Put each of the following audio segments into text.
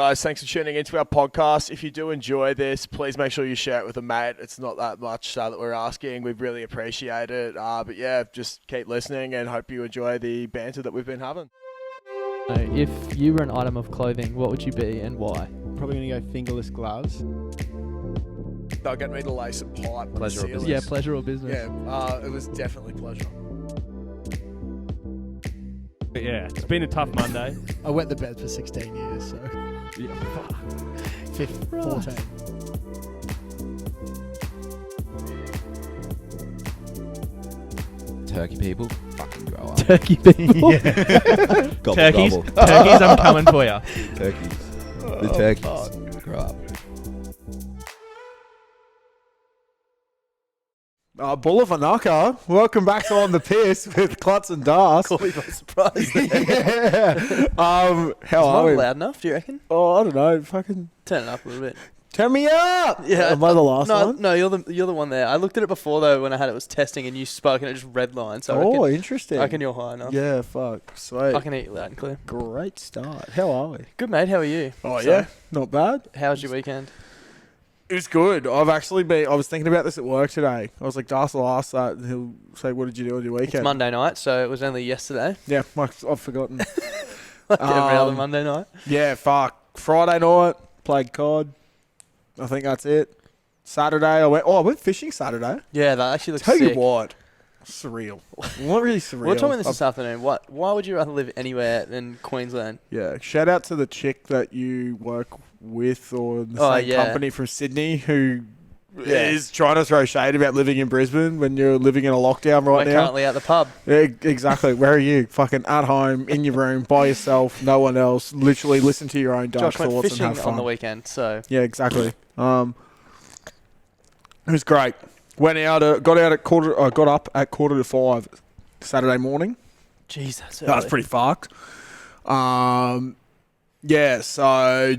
Guys, thanks for tuning into our podcast. If you do enjoy this, please make sure you share it with a mate. It's not that much that we're asking. We really appreciate it. But yeah, just keep listening and hope you enjoy the banter that we've been having. If you were an item of clothing, what would you be and why? Probably going to go fingerless gloves. They'll get me to lay some pipe. Pleasure or business. Yeah, pleasure or business. Yeah, it was definitely pleasure. But yeah, it's been a tough Monday. I wet the bed for 16 years, so Yeah. 14. Turkey people, fucking grow up. Turkey people. Gobble, Turkeys, gobble. turkeys, I'm coming for you. Turkeys. The turkeys. Grow up. Bull of a knocker. Welcome back to On the Piss with Clutz D'Arc. Caught me by surprise. Yeah. How Is are we? mine loud enough, do you reckon? Oh, I don't know. Fucking Turn it up a little bit. turn me up. Yeah. Am I the last No, one? no, you're the one there. I looked at it before though when I had it was testing and you spoke and it just redlined. So Oh, I interesting. reckon you're high enough. Yeah, fuck. Sweet. I can hear you loud and clear. Great start. How are we? Good mate, how are you? Oh, So, yeah. Not bad. How was your weekend? It was good. I was thinking about this at work today. I was like, Darcy will ask that and he'll say, what did you do on your weekend? It's Monday night, so it was only yesterday. Yeah, I've forgotten. Like every other Monday night. Yeah, fuck. Friday night, played COD. I think that's it. Saturday, I went fishing Saturday. Yeah, that actually looks Tell sick. you what, surreal. Not really surreal. We're talking this afternoon. Why would you rather live anywhere than Queensland? Yeah, shout out to the chick that you work with or the same yeah. company from Sydney who Yeah. is trying to throw shade about living in Brisbane when you're living in a lockdown right We're now. currently at the pub. Yeah, exactly. Where are you? Fucking at home, in your room, by yourself, no one else. Literally listen to your own dark Josh went thoughts and fishing have fun. on the weekend, so Yeah, exactly. It was great. Got up at 4:45 Saturday morning. Jesus. That was pretty fucked. Yeah, so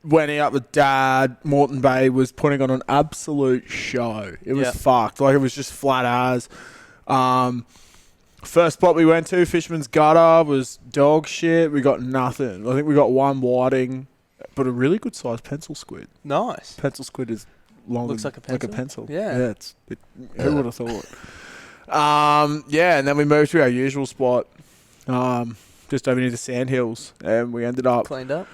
went out with Dad. Moreton Bay was putting on an absolute show. It was fucked. Like, it was just flat as. First spot we went to, Fisherman's Gutter, was dog shit. We got nothing. I think we got one whiting, but a really good sized pencil squid. Nice. Pencil squid is long. Looks like a pencil? Yeah. Who would have thought? Yeah, and then we moved to our usual spot, just over near the Sandhills, and we ended up. Cleaned up.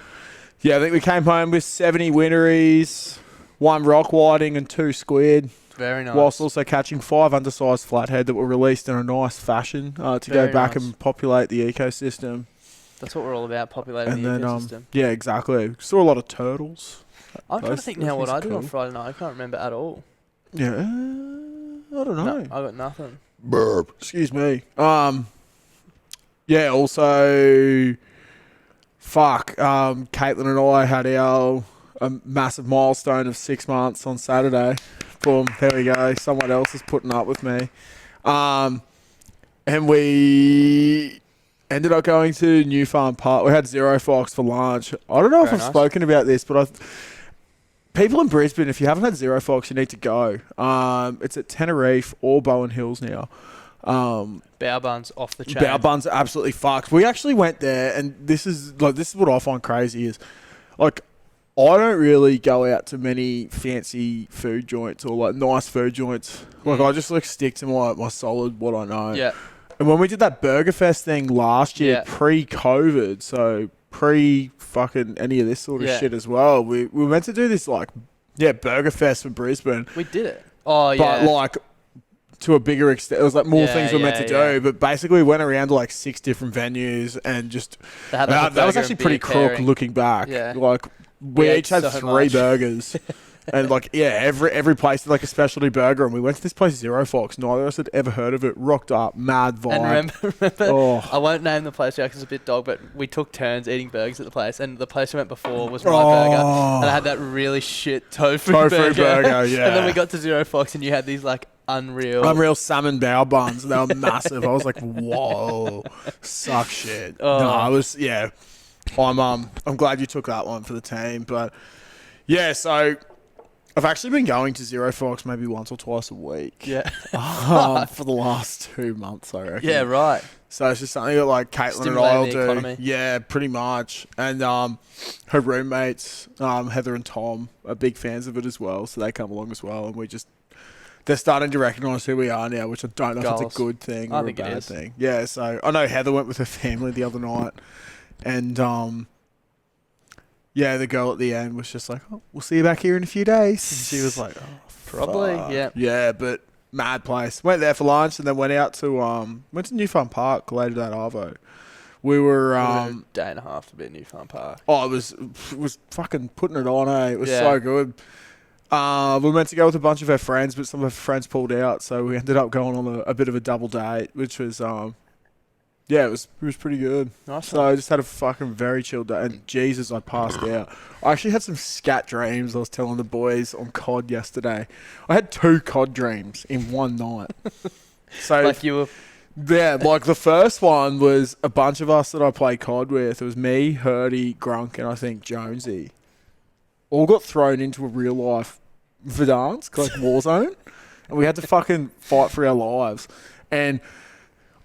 Yeah, I think we came home with 70 winteries, 1 rock whiting, and 2 squid. Very nice. Whilst also catching 5 undersized flathead that were released in a nice fashion to Very go back nice. and populate the ecosystem. That's what we're all about, populating And the then, ecosystem. yeah, exactly. Saw a lot of turtles. I'm trying to those- think those now what things I are did on cool. Friday night. I can't remember at all. Yeah, I don't know. No, I got nothing. Burp. Excuse me. Yeah, also, Caitlin and I had our massive milestone of 6 months on Saturday. Boom, there we go. Someone else is putting up with me. And we ended up going to New Farm Park. We had Zero Fox for lunch. I don't know if Very I've nice. spoken about this, but people in Brisbane, if you haven't had Zero Fox, you need to go. It's at Tenerife or Bowen Hills now. Bow buns off the chain. Bow buns are absolutely fucked. We actually went there, and this is what I find crazy is, like, I don't really go out to many fancy food joints or like nice food joints. Like, I just like stick to my solid what I know. Yeah. And when we did that Burger Fest thing last year, Yeah. pre-COVID, so pre-fucking any of this sort of Yeah. shit as well, we were meant to do this Burger Fest for Brisbane. We did it. Oh, But yeah. like to a bigger extent, it was like more Yeah, things we were meant to yeah, do. But basically, we went around to like 6 different venues and just They had, like, a that was burger actually and pretty beer crook pairing. looking back. Yeah. Like we ate each had so 3 much. burgers. And like, yeah, every place did like a specialty burger, and we went to this place, Zero Fox. Neither of us had ever heard of it. Rocked up, mad vibe. And remember Oh. I won't name the place because it's a bit dog, but we took turns eating burgers at the place, and the place we went before was my burger, and I had that really shit tofu burger. Yeah. And then we got to Zero Fox, and you had these like unreal salmon bao buns. They were massive. I was like, whoa, suck shit. Oh. No, I was, yeah. I'm glad you took that one for the team, but yeah. So I've actually been going to Zero Fox maybe once or twice a week. Yeah. For the last 2 months, I reckon. Yeah, right. So it's just something that like Caitlin and Stimulating I'll the do. economy. Yeah, pretty much. And her roommates, Heather and Tom, are big fans of it as well. So they come along as well, and they're starting to recognise who we are now, which I don't know if Goals. it's a good thing I or a think it bad is. thing. Yeah, so I know Heather went with her family the other night, and yeah, the girl at the end was just like, "Oh, we'll see you back here in a few days." And she was like, "Oh, Probably, fuck." yeah. Yeah, but mad place. Went there for lunch and then went out to went to New Farm Park later that arvo. We were A day and a half to be at New Farm Park. it was fucking putting it on, eh? It was Yeah. so good. We were meant to go with a bunch of our friends, but some of our friends pulled out, so we ended up going on a bit of a double date, which was yeah, it was pretty good. Nice So I just had a fucking very chilled day, and Jesus, I passed out. I actually had some scat dreams. I was telling the boys on COD yesterday. I had 2 COD dreams in one night. So Like you were. yeah, like the first one was a bunch of us that I play COD with. It was me, Hurdy, Grunk, and I think Jonesy. All got thrown into a real life Verdansk, like Warzone, and we had to fucking fight for our lives. And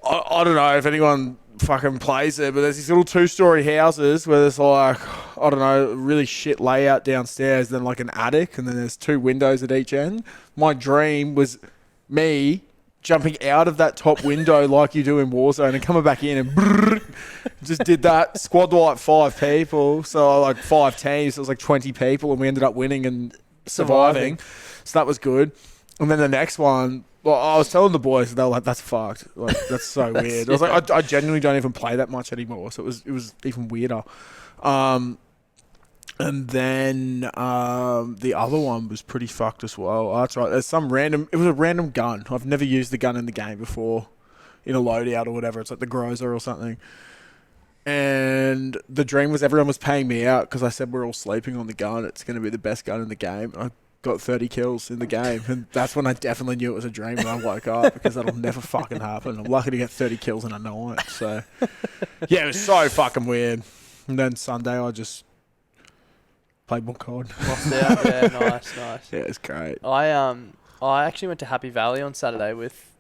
I don't know if anyone fucking plays it, but there's these little 2-story houses where there's like, I don't know, really shit layout downstairs, then like an attic, and then there's 2 windows at each end. My dream was me jumping out of that top window like you do in Warzone and coming back in and brrr, just did that. Squad wiped 5 people, so like 5 teams, so it was like 20 people, and we ended up winning and surviving. So that was good. And then the next one, well, I was telling the boys, and they were like, "That's fucked. Like, that's so weird." I was like, I genuinely don't even play that much anymore, so it was even weirder. And then the other one was pretty fucked as well. Oh, that's right. There's some random. It was a random gun. I've never used the gun in the game before, in a loadout or whatever. It's like the Groza or something. And the dream was everyone was paying me out because I said we're all sleeping on the gun. It's going to be the best gun in the game. I got 30 kills in the game, and that's when I definitely knew it was a dream when I woke up, because that'll never fucking happen. I'm lucky to get 30 kills in a night. So yeah, it was so fucking weird. And then Sunday I just played more COD. Lost out. Yeah, nice. Yeah, it's great. I actually went to Happy Valley on Saturday with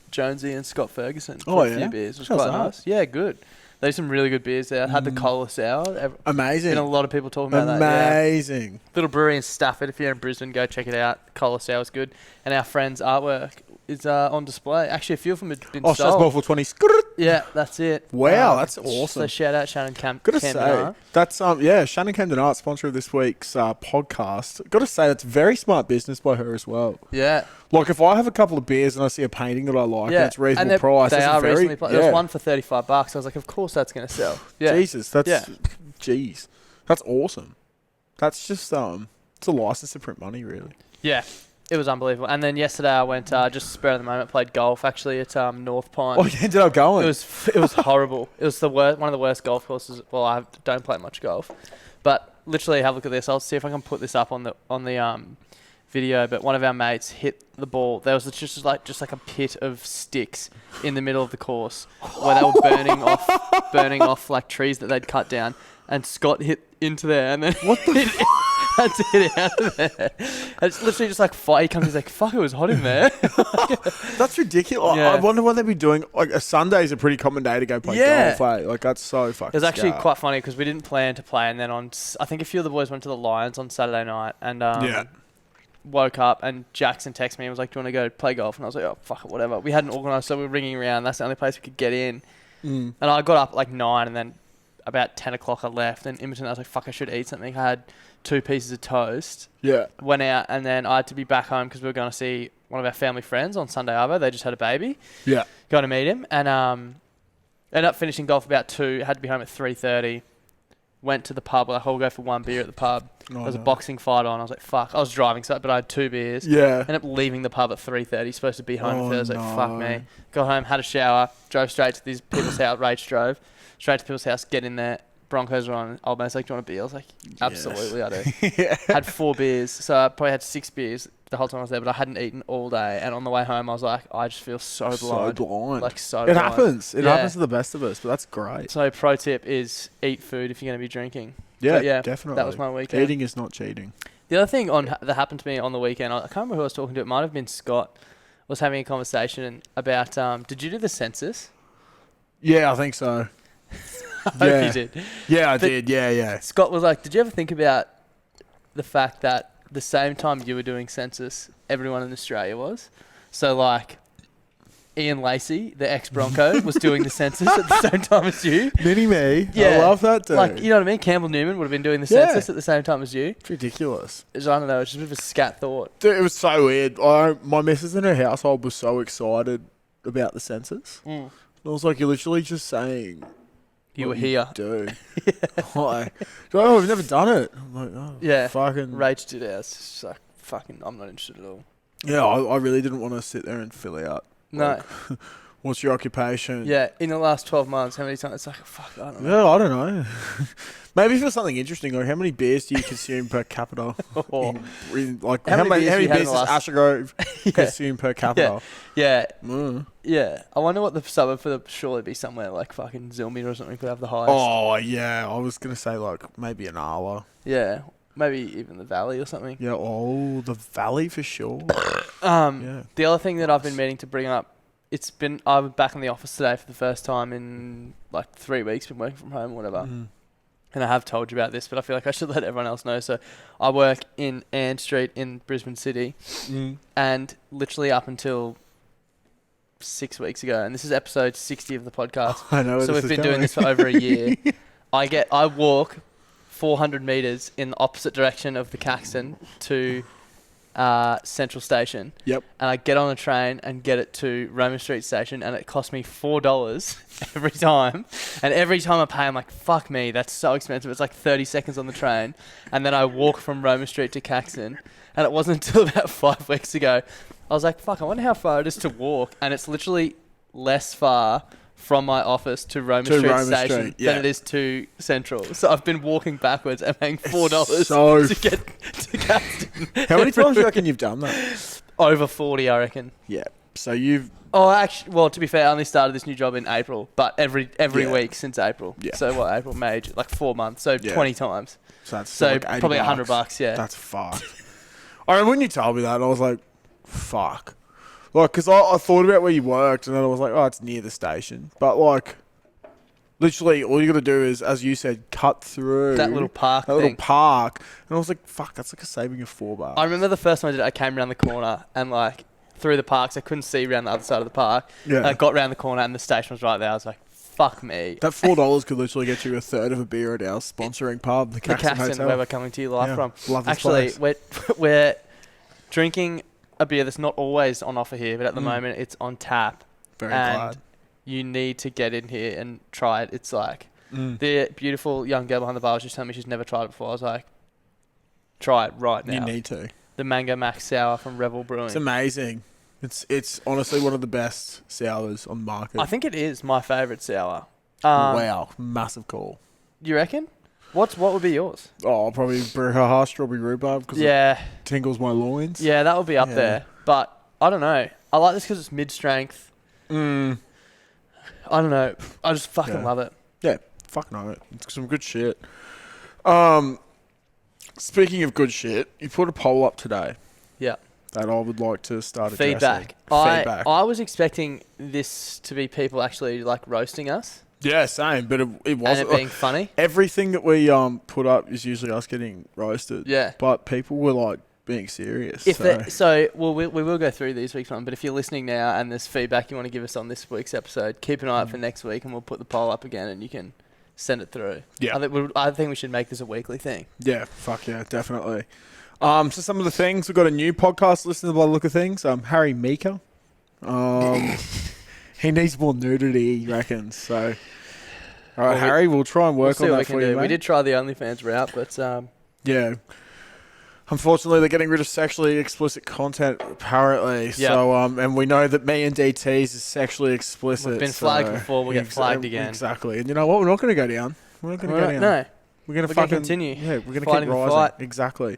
Jonesy and Scott Ferguson for Oh, a yeah? few beers. It was How's quite that? nice. Yeah, good. They had some really good beers there. I had the Cola Sour. Amazing. Been a lot of people talking about that. Yeah. Amazing. Little brewery in Stafford. If you're in Brisbane, go check it out. Cola Sour is good. And our friend's artwork is on display. Actually, a few of them have been Oh, so that's sold. more for 20. Yeah, that's it. Wow, that's awesome. So shout out Shannon Gotta Camden say, Art. that's yeah, Shannon Camden Art, sponsor of this week's podcast. Gotta say, that's very smart business by her as well. Yeah. Like, if I have a couple of beers and I see a painting that I like and it's reasonable they're- price, They that's are very, reasonably priced. yeah. There was one for $35. I was like, of course that's going to sell. Yeah. Jesus, that's Yeah. jeez, that's awesome. That's just it's a license to print money, really. Yeah. It was unbelievable. And then yesterday I went just spur of the moment, played golf actually at North Pine. Oh, you ended up going. It was horrible. It was the worst, one of the worst golf courses. Well, I don't play much golf, but literally have a look at this. I'll see if I can put this up on the video. But one of our mates hit the ball. There was just like a pit of sticks in the middle of the course where they were burning off like trees that they'd cut down. And Scott hit into there, and then What the had to hit out of there. And it's literally just like fire. He comes, he's like, "Fuck, it was hot in there." That's ridiculous. Yeah. I wonder what they'd be doing. Like, a Sunday's a pretty common day to go play Yeah. golf, eh? Like, that's so fucking It was actually scarred. quite funny because we didn't plan to play, and then I think a few of the boys went to the Lions on Saturday night, and Yeah. woke up, and Jackson texted me and was like, "Do you want to go play golf?" And I was like, "Oh, fuck it, whatever." We hadn't organised, so we were ringing around. That's the only place we could get in. Mm. And I got up at like 9, and then about 10 o'clock I left. And in between I was like, fuck, I should eat something. I had 2 pieces of toast. Yeah. Went out, and then I had to be back home because we were going to see one of our family friends on Sunday Arvo. They just had a baby. Yeah. Going to meet him, and ended up finishing golf about 2. Had to be home at 3:30. Went to the pub. Like, I'll go for 1 beer at the pub. There was a boxing fight on. I was like, fuck. I was driving, but I had 2 beers. Yeah. Ended up leaving the pub at 3:30. Supposed to be home Oh, Thursday. no. Fuck me. Got home, had a shower, drove straight to these people's house. Rach drove straight to people's house. Get in there. Broncos were on. Old mate's like, "Do you want a beer?" I was like, "Absolutely, I do." Yeah. Had 4 beers, so I probably had 6 beers the whole time I was there. But I hadn't eaten all day, and on the way home, I was like, "I just feel so blind." So blind. Like so. It blind. happens. It Yeah. happens to the best of us, but that's great. So pro tip is eat food if you're going to be drinking. Yeah, But yeah, definitely. that was my weekend. Eating is not cheating. The other thing that happened to me on the weekend, I can't remember who I was talking to. It might have been Scott. Was having a conversation about. Did you do the census? Yeah, I think so. I hope you did. Yeah, I But- did. Yeah. Scott was like, did you ever think about the fact that the same time you were doing census, everyone in Australia was? So, like, Ian Lacey, the ex-Bronco, was doing the census at the same time as you. Mini-me. Yeah. I love that, dude. Like, you know what I mean? Campbell Newman would have been doing the Yeah. census at the same time as you. It's ridiculous. I don't know, it's just a bit of a scat thought. Dude, it was so weird. My missus in her household was so excited about the census. Mm. I was like, you're literally just saying You what were here. do. Like, oh, we've never done it. I'm like, oh, Yeah. fucking. Rage did ours. It's like, fucking, I'm not interested at all. Yeah, I really didn't want to sit there and fill out. No. Like, what's your occupation? Yeah, in the last 12 months, how many times? It's like, fuck, I don't know. Yeah, I don't know. Maybe for something interesting, like how many beers do you consume per capita? Oh. Like How many beers how you many had in beers the does last- Astrogrove consume per capita? Yeah, Mm. yeah. I wonder what the suburb for the surely be somewhere like fucking Zilmi or something could have the highest. Oh yeah, I was gonna say like maybe an hour. Yeah, maybe even the Valley or something. Yeah, oh the Valley for sure. Yeah. The other thing that I've been meaning to bring up, I'm back in the office today for the first time in like 3 weeks. Been working from home, or whatever. Mm. And I have told you about this, but I feel like I should let everyone else know. So I work in Ann Street in Brisbane City, and literally up until 6 weeks ago, and this is episode 60 of the podcast. I know. So we've been doing this for over a year. I walk 400 meters in the opposite direction of the Caxton to Central Station. Yep. And I get on a train and get it to Roman Street Station, and it costs me $4 every time. And every time I pay, I'm like, fuck me, that's so expensive. It's like 30 seconds on the train, and then I walk from Roman Street to Caxton. And it wasn't until about 5 weeks ago, I was like, fuck, I wonder how far it is to walk. And it's literally less far from my office to Roman Street Roman Station Street, yeah. than it is to Central. So I've been walking backwards and paying $4 so to get to Caxton. How many times do you reckon you've done that? Over 40, I reckon. Yeah. So you've Oh, actually, well, to be fair, I only started this new job in April, but every Yeah. week since April. Yeah. So what, April, May, like 4 months. So Yeah. 20 times. so that's So like 80 probably bucks. $100, yeah. That's fucked. I remember when you told me that, I was like, fuck. Like, because I thought about where you worked, and then I was like, oh, it's near the station. But, like, literally, all you got to do is, as you said, cut through That little park that thing. little park. And I was like, fuck, that's like a saving of $4. I remember the first time I did it, I came around the corner and like through the parks, I couldn't see around the other side of the park. Yeah. And I got around the corner and the station was right there. I was like, fuck me. That $4 could literally get you a third of a beer at our sponsoring pub, the The Caxton Caxton, Hotel. where we're coming to you live Yeah. from. Love this Actually, place. we're drinking a beer that's not always on offer here, but at the moment it's on tap. Very and glad. you need to get in here and try it. It's like Mm. the beautiful young girl behind the bar was just telling me she's never tried it before. I was like, try it right now. You need to. The Mango Max Sour from Revel Brewing. It's amazing. It's honestly one of the best sours on the market. I think it is my favourite sour. Wow, massive call. You reckon? What would be yours? Oh, I'll probably Brouhaha strawberry rhubarb because it Yeah, tingles my loins. yeah, that would be up Yeah. there. But I don't know. I like this because it's mid-strength. Mm. I don't know. I just fucking Yeah. love it. Yeah, fuck no. It's some good shit. Speaking of good shit, you put a poll up today Yeah. that I would like to start addressing. Feedback. I was expecting this to be people actually like roasting us Yeah, same, but it and wasn't. it being funny. Everything that we put up is usually us getting roasted. Yeah. But people were like being serious. If so. we will go through these week's one, but if you're listening now and there's feedback you want to give us on this week's episode, keep an eye out for next week and we'll put the poll up again and you can send it through. Yeah. I think we should make this a weekly thing. Yeah, fuck yeah, definitely. So some of the things, we've got a new podcast listener by the look of things. Harry Meeker. He needs more nudity, he reckons. So, all right, Well, Harry, we'll try and We'll work see on what that we can for you, do. mate. We did try the OnlyFans route, but Yeah. Unfortunately, they're getting rid of sexually explicit content, apparently. Yeah. So, and we know that me and DT's is sexually explicit. We've been flagged before, we'll get flagged again. Exactly. And you know what? We're not going to go down. We're not going to go down. No. We're going to We're gonna fucking continue Yeah, we're going to fighting keep the rising. fight. Exactly.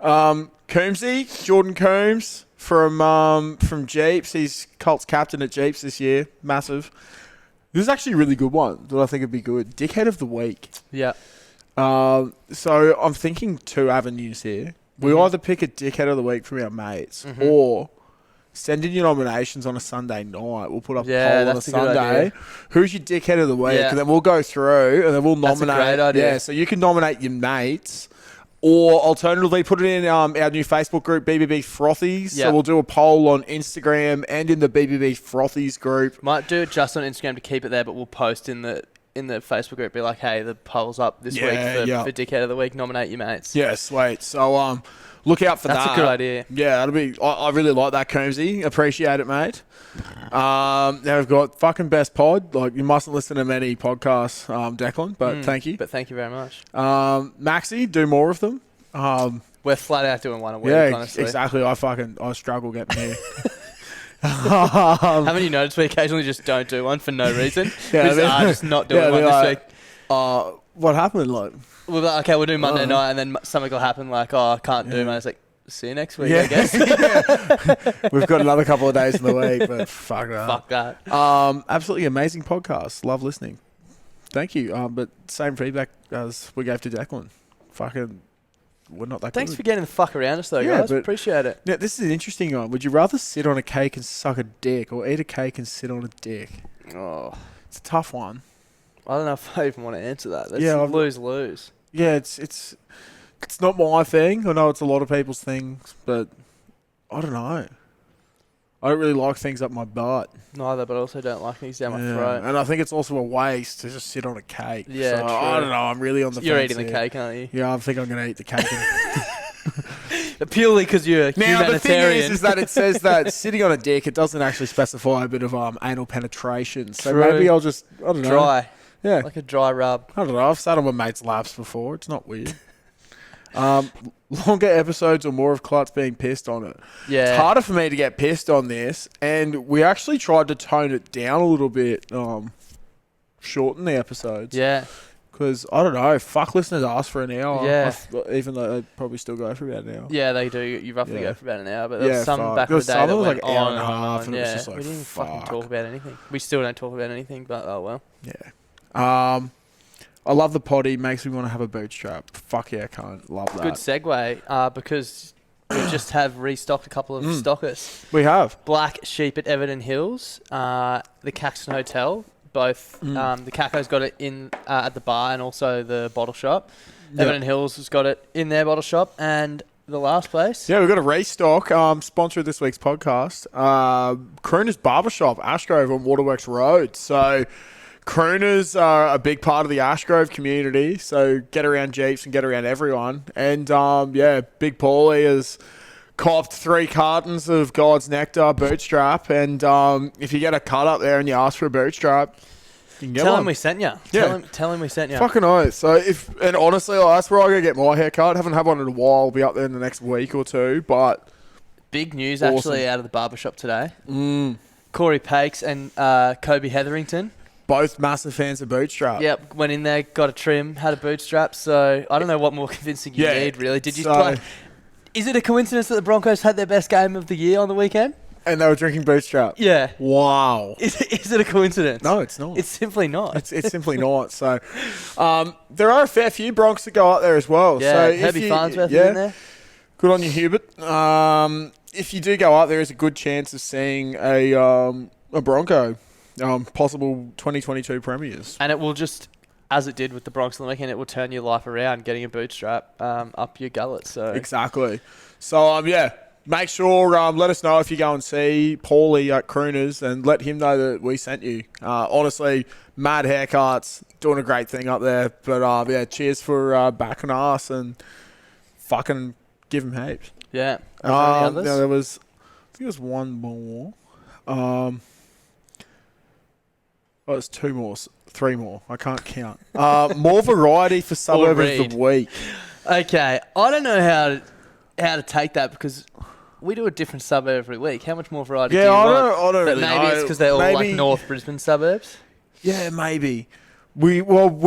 Combsy, Jordan Combs from Jeeps. He's Colts captain at Jeeps this year. Massive. This is actually a really good one that I think would be good. Dickhead of the week. Yeah. So I'm thinking two avenues here. We Mhm. either pick a dickhead of the week from our mates, Mhm. or Send in your nominations on a Sunday night. We'll put up a Yeah, poll on a that's a good Sunday. idea. Who's your dickhead of the week? Yeah. And then we'll go through and then we'll That's a nominate. great idea. Yeah, so you can nominate your mates. Or alternatively, put it in our new Facebook group, BBB Frothies. Yeah. So we'll do a poll on Instagram and in the BBB Frothies group. Might do it just on Instagram to keep it there, but we'll post in the Facebook group. Be like, hey, the poll's up this week for Dickhead of the Week. Nominate your mates. Yeah, sweet. So look out for that. That's a good idea. Yeah, that'll be. I really like that, Coomsy. Appreciate it, mate. Now we've got fucking best pod. Like, you mustn't listen to many podcasts, Declan, but thank you. But thank you very much. Maxi, do more of them. We're flat out doing one a week, Yeah, honestly. exactly. I struggle getting here. Haven't you noticed we occasionally just don't do one for no reason? Yeah, We just not doing one this week. What happened? Like, We'll be like, okay, we'll do Monday night, and then something will happen like, oh, I can't do, man. It's like, see you next week, I guess. we've got another couple of days in the week, but fuck that. Fuck that. Absolutely amazing podcast. Love listening. Thank you. But same feedback as we gave to Declan. Fucking, we're not that Thanks good. for getting the fuck around us, though, Yeah, guys. but- Appreciate it. Now, this is an interesting one. Would you rather sit on a cake and suck a dick, or eat a cake and sit on a dick? Oh, It's a tough one. I don't know if I even want to answer that. That's Yeah, I've- lose-lose. Yeah, it's not my thing. I know it's a lot of people's things, but I don't know. I don't really like things up my butt. Neither, but I also don't like things down my Yeah, throat. and I think it's also a waste to just sit on a cake. Yeah, so, true. I don't know. I'm really on the You're fence eating the here. cake, aren't you? Yeah, I think I'm going to eat the cake. Purely because you're a Now, the thing humanitarian. is that it says that sitting on a dick, it doesn't actually specify a bit of anal penetration. So True. maybe I'll just, I don't know. dry. Yeah. Like a dry rub. I don't know. I've sat on my mate's laps before. It's not weird. Longer episodes or more of Clutz being pissed on it. Yeah. It's harder for me to get pissed on this, and we actually tried to tone it down a little bit, shorten the episodes. Yeah. Because, I don't know, fuck listeners ask for an hour. Yeah. Even though they probably still go for about an hour. Yeah, they do. You roughly Yeah. go for about an hour, but there was Yeah, some fuck. back There in the was day some that that was went like hour on and a half, on. and it was Yeah, just like, we didn't fucking fuck. talk about anything. We still don't talk about anything, but oh well. Yeah. I love the potty. Makes me want to have a bootstrap. Fuck yeah, I can't. Love that. Good segue, because we just have restocked a couple of stockers. We have. Black Sheep at Everton Hills, the Caxton Hotel. Both the Caco's got it in at the bar and also the bottle shop. Yep. Everton Hills has got it in their bottle shop, and the last place. Yeah, we've got a restock. Sponsor of this week's podcast. Crooner's Barbershop, Ashgrove on Waterworks Road. So Crooners are a big part of the Ashgrove community. So get around Jeeps and get around everyone. And yeah, Big Paulie has copped 3 cartons of God's Nectar bootstrap. And if you get a cut up there and you ask for a bootstrap, you can get Tell one. him we sent you. Yeah. Tell him we sent you. Fucking oath. So and honestly, like, that's where I go get my haircut. Haven't had one in a while. I'll be up there in the next week or two. But Big news Awesome. actually out of the barbershop today. Corey Pakes and Kobe Hetherington. both massive fans of bootstrap. Yep, went in there, got a trim, had a bootstrap. So I don't know what more convincing you Yeah, need, really. Did you so- play? Is it a coincidence that the Broncos had their best game of the year on the weekend? And they were drinking bootstrap. Yeah. Wow. Is it a coincidence? No, it's not. It's simply not. It's simply not. So, there are a fair few Bronx that go up there as well. Yeah, so if Herbie you- Farnsworth yeah, is in there. Good on you, Hubert. If you do go up, there is a good chance of seeing a Bronco, possible 2022 premiers. And it will just, as it did with the Bronx on the weekend, it will turn your life around getting a bootstrap up your gullet. So Exactly. So, yeah, make sure, let us know if you go and see Paulie at Crooners and let him know that we sent you. Honestly, mad haircuts, doing a great thing up there. But, yeah, cheers for backing us and fucking give him heaps. yeah. Are there any others? No, there was, I think there was one more. Oh, there's 2 more, 3 more. I can't count. More variety for suburb of read. the week. Okay, I don't know how to take that because we do a different suburb every week. How much more variety do you want? I don't But really maybe know. it's because they're all like Maybe- North Brisbane suburbs. Yeah, maybe. We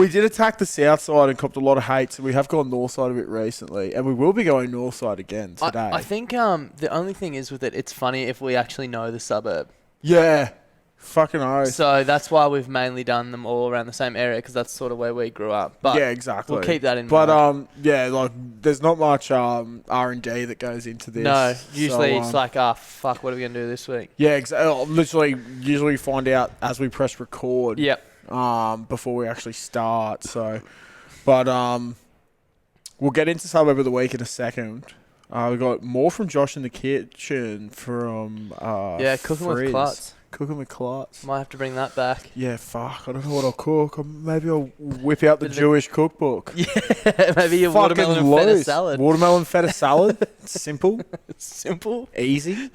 did attack the south side and copped a lot of hate, so we have gone north side of it recently, and we will be going north side again today. I think the only thing is with it, it's funny if we actually know the suburb. Yeah. Fucking oath. So that's why we've mainly done them all around the same area because that's sort of where we grew up. But yeah, exactly. we'll keep that in But mind. yeah, like there's not much R&D that goes into this. No, usually So, it's like, fuck, what are we going to do this week? yeah, literally, usually find out as we press record. Yep. Before we actually start. So, but we'll get into Suburb of the Week in a second. We got more from Josh in the kitchen from Cooking with Frizz. Clutz. Cooking with Clutz. Might have to bring that back. Yeah, fuck. I don't know what I'll cook. Maybe I'll whip out the Jewish cookbook. Yeah, maybe a Fucking watermelon and feta loose. salad. Watermelon feta salad. Simple. Simple. Easy.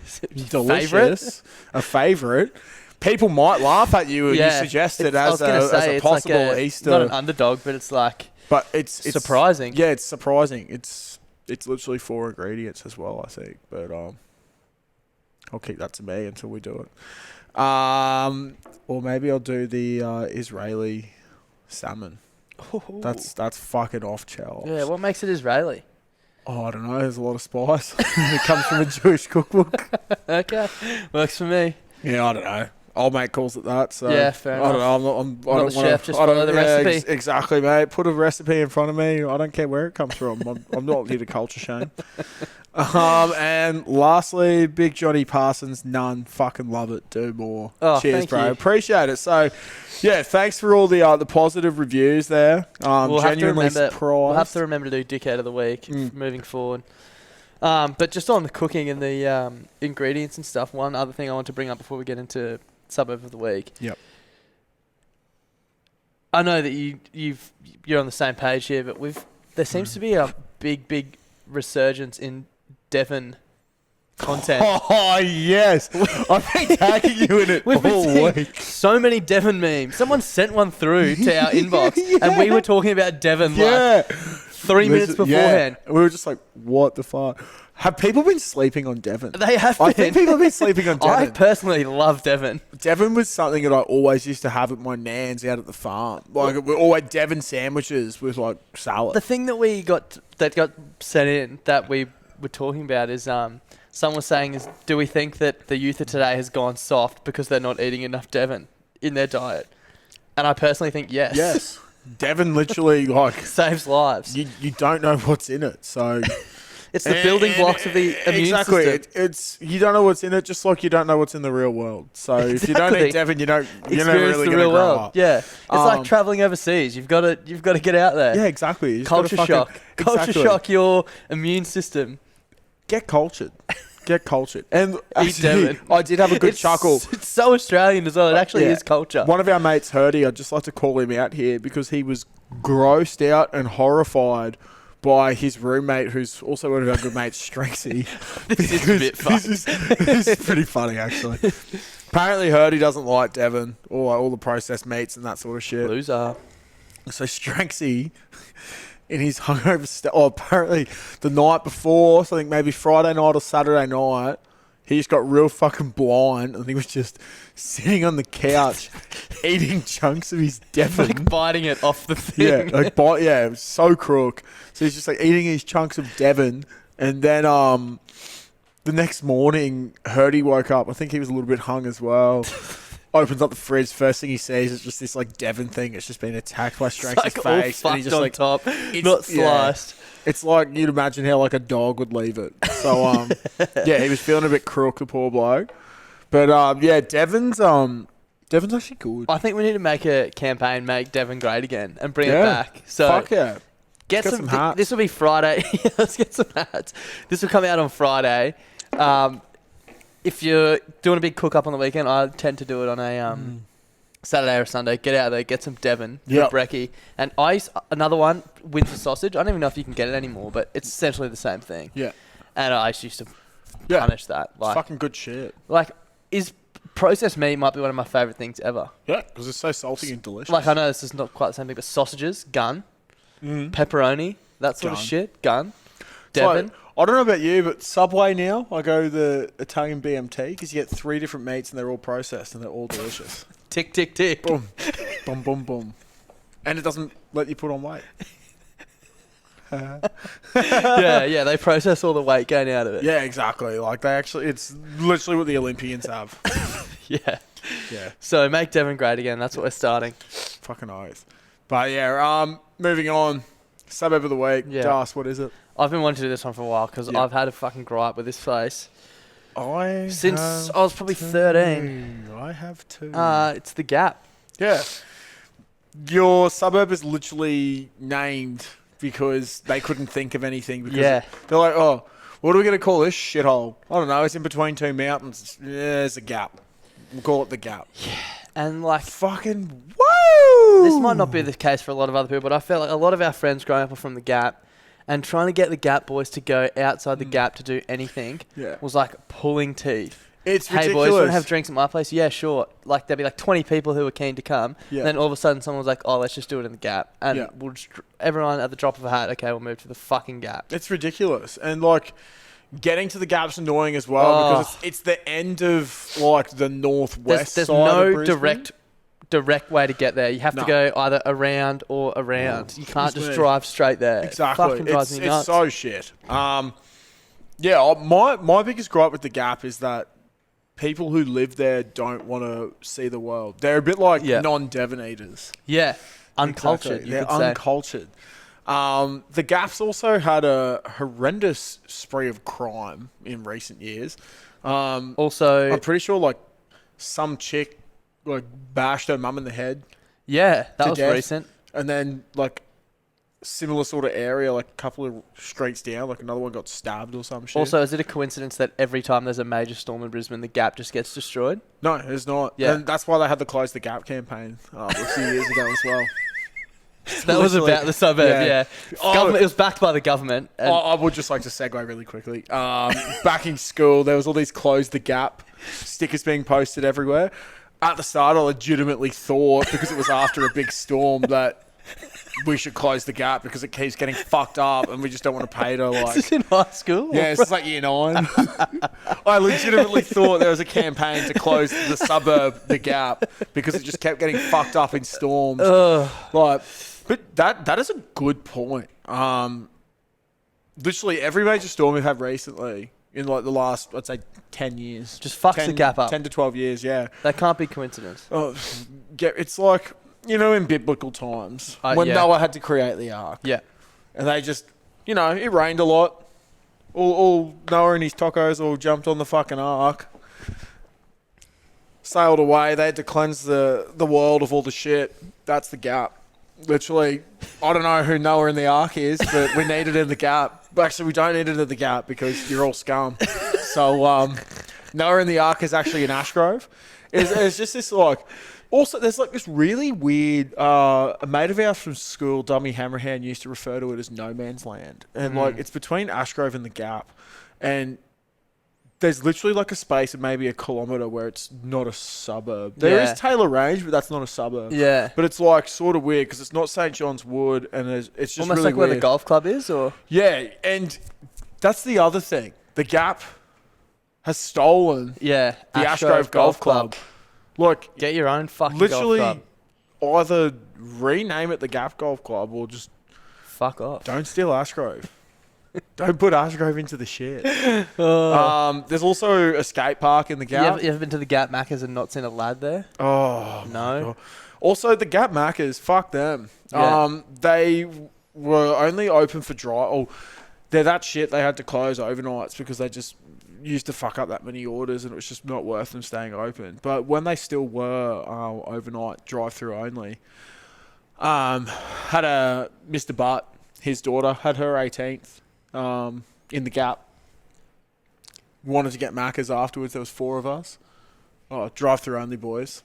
Delicious. A favourite. People might laugh at you and you suggest it as a possible like Easter. Not an underdog, but it's like But it's surprising. Yeah, it's surprising. It's literally 4 ingredients as well, I think. But I'll keep that to me until we do it. Or maybe I'll do the Israeli salmon. That's fucking off shelves. Yeah, what makes it Israeli? Oh, I don't know. There's a lot of spice. It comes from a Jewish cookbook. Okay, works for me. Yeah, I don't know. Old mate calls it that. So Yeah, fair I don't enough. know. I Not don't the wanna, chef, just I don't- follow the yeah, recipe. Exactly, mate. Put a recipe in front of me. I don't care where it comes from. I'm not here to culture shame. And lastly, Big Johnny Parsons. None. Fucking love it. Do more. Oh, Cheers, thank bro. you. Appreciate it. So, yeah, thanks for all the positive reviews there. Genuinely surprised. We'll have to remember to do Dickhead of the Week moving forward. But just on the cooking and the ingredients and stuff, one other thing I want to bring up before we get into Suburb of the Week. Yep. I know that you're on the same page here, but there seems to be a big resurgence in Devon content. Oh, yes. I've been tagging you in it We've been all seeing week. so many Devon memes. Someone sent one through to our inbox, and we were talking about Devon Yeah. like 3 minutes beforehand. Yeah. We were just like, what the fuck? Have people been sleeping on Devon? They have been. I think people have been sleeping on I Devon. personally love Devon. Devon was something that I always used to have at my nan's out at the farm. Like, we always Devon sandwiches with, like, salad. The thing that got sent in that we were talking about is someone was saying is, do we think that the youth of today has gone soft because they're not eating enough Devon in their diet? And I personally think yes. Yes. Devon literally, like, Saves lives. you don't know what's in it, so... It's the building blocks of the immune system. It's you don't know what's in it, just like you don't know what's in the real world. So if you don't Exactly. eat Devon, you're not Experience really the going to real grow world. up. Yeah, it's like traveling overseas. You've got to get out there. Yeah, exactly. You just Culture gotta shock. fucking- Culture exactly. shock your immune system. Get cultured. Get cultured. And Eat actually, Devon. I did have a good chuckle. It's so Australian as well. It actually Yeah. is culture. One of our mates, Hurdy, I'd just like to call him out here because he was grossed out and horrified by his roommate, who's also one of our good mates, Strexy. This is a bit fun. This is pretty funny, actually. Apparently, Hurdy doesn't like Devon or all the processed meats and that sort of shit. Loser. So Strexy, in his hungover apparently the night before, so I think maybe Friday night or Saturday night, he just got real fucking blind and he was just sitting on the couch eating chunks of his Devon. Like biting it off the thing. Yeah, it was so crook. So he's just like eating his chunks of Devon, and then the next morning, Hurdy woke up. I think he was a little bit hung as well. Opens up the fridge. First thing he sees is just this like Devon thing. It's just been attacked by Strength's It's like all face, and he fucked just on like top, it's- not yeah. sliced. It's like you'd imagine how like a dog would leave it. So yeah, he was feeling a bit crook, the poor bloke. But yeah, Devon's actually good. I think we need to make a campaign, make Devon great again, and bring it Yeah. back. So Fuck yeah. get Let's some. get some hats. This will be Friday. Let's get some hats. This will come out on Friday. If you're doing a big cook up on the weekend, I tend to do it on a Saturday or Sunday. Get out there, get some Devon, Yep. brekkie, and another one, Windsor sausage. I don't even know if you can get it anymore, but it's essentially the same thing. Yeah. And I used to Yeah. punish that. It's Like, fucking good shit. is processed meat might be one of my favourite things ever. Yeah, because it's so salty and delicious. Like, I know this is not quite the same thing, but sausages, gun, pepperoni, that sort of Gun. shit, gun, It's like- Devon. I don't know about you, but Subway now, I go the Italian BMT because you get 3 different meats and they're all processed and they're all delicious. Tick, tick, tick. Boom. Boom, boom, boom. And it doesn't let you put on weight. yeah, they process all the weight gain out of it. Yeah, exactly. Like it's literally what the Olympians have. Yeah. Yeah, So make Devon great again. That's what we're starting. fucking oath. But yeah, moving on. Suburb of the week. Yeah. Das, what is it? I've been wanting to do this one for a while because Yeah. I've had a fucking gripe with this place since have I was probably 13. I have two. It's the Gap. Yeah. Your suburb is literally named because they couldn't think of anything. Because Yeah. they're like, oh, what are we going to call this shithole? I don't know. It's in between two mountains. Yeah, it's a gap. We'll call it the Gap. And like, Fucking woo! this might not be the case for a lot of other people, but I felt like a lot of our friends growing up are from the Gap, and trying to get the Gap boys to go outside the Gap to do anything Yeah. was like pulling teeth. It's Hey ridiculous. boys, want to have drinks at my place? Yeah, sure. Like there'd be like 20 people who were keen to come. Yeah. And then all of a sudden someone was like, oh, let's just do it in the Gap. And Yeah. we'll just, everyone at the drop of a hat, okay, we'll move to the fucking Gap. It's ridiculous. And like getting to the Gap's annoying as well because it's the end of like the northwest There's side of no Brisbane. direct way to get there. You have No. to go either around or around. You can't just Brisbane. drive straight there. Exactly. It fucking drives me It's nuts. so shit. Yeah, my biggest gripe with the Gap is that people who live there don't want to see the world. They're a bit like Yeah. non-Devon eaters. Yeah. Uncultured, Exactly. you They're could say. uncultured. The Gap's also had a horrendous spree of crime in recent years. Also, I'm pretty sure like some chick like bashed her mum in the head, yeah, that to was death. recent. and then like similar sort of area, like a couple of streets down, like another one got stabbed or some shit. Also, is it a coincidence that every time there's a major storm in Brisbane, the Gap just gets destroyed? no, it's not. Yeah. And that's why they had the Close the Gap campaign a few years ago as well. That was Literally. about the suburb, yeah. Oh, Government, it was backed by the government. And I would just like to segue really quickly. Back in school, there was all these Close the Gap stickers being posted everywhere. At the start, I legitimately thought, because it was after a big storm, that we should close the Gap because it keeps getting fucked up and we just don't want to pay to Is this like... in high school? Yeah, it's like year 9. I legitimately thought there was a campaign to close the suburb, the Gap, because it just kept getting fucked up in storms. Like, but that is a good point. Literally every major storm we've had recently in like the last, I'd say, 10 years. Just fucks the Gap up. 10 to 12 years, yeah. That can't be coincidence. Oh, it's like, you know, in biblical times when yeah. Noah had to create the ark. Yeah. And they just, you know, it rained a lot. All Noah and his tacos all jumped on the fucking ark. Sailed away. They had to cleanse the world of all the shit. That's the Gap. Literally, I don't know who Noah in the ark is, but we need it in the Gap. But actually, we don't need it in the Gap because you're all scum. So, Noah in the ark is actually in Ashgrove. It's just this, like... Also, there's like this really weird... a mate of ours from school, Dummy Hammerhand, used to refer to it as no man's land. And, like, it's between Ashgrove and the Gap. And there's literally, like, a space of maybe a kilometre where it's not a suburb. There Yeah. is Taylor Range, but that's not a suburb. Yeah. But it's, like, sort of weird because it's not St. John's Wood, and it's just Almost really like where weird. the golf club is, or? Yeah, and that's the other thing. The Gap has stolen Yeah. the Ashgrove Golf Club. Like, Get your own fucking literally golf club. either rename it the Gap Golf Club or just Fuck off. don't steal Ashgrove. Don't put Ashgrove into the shit. There's also a skate park in the You Gap. ever been to the Gap Macca's and not seen a lad there? Oh, my No. God. Also, the Gap Macca's, fuck them. Yeah. They were only open for dry. Oh, they're that shit. They had to close overnights because they just used to fuck up that many orders and it was just not worth them staying open. But when they still were overnight, drive-through only, had a Mr. Butt, his daughter, had her 18th in the Gap. Wanted to get Macca's afterwards. There was 4 of us. Oh, drive-through only, boys.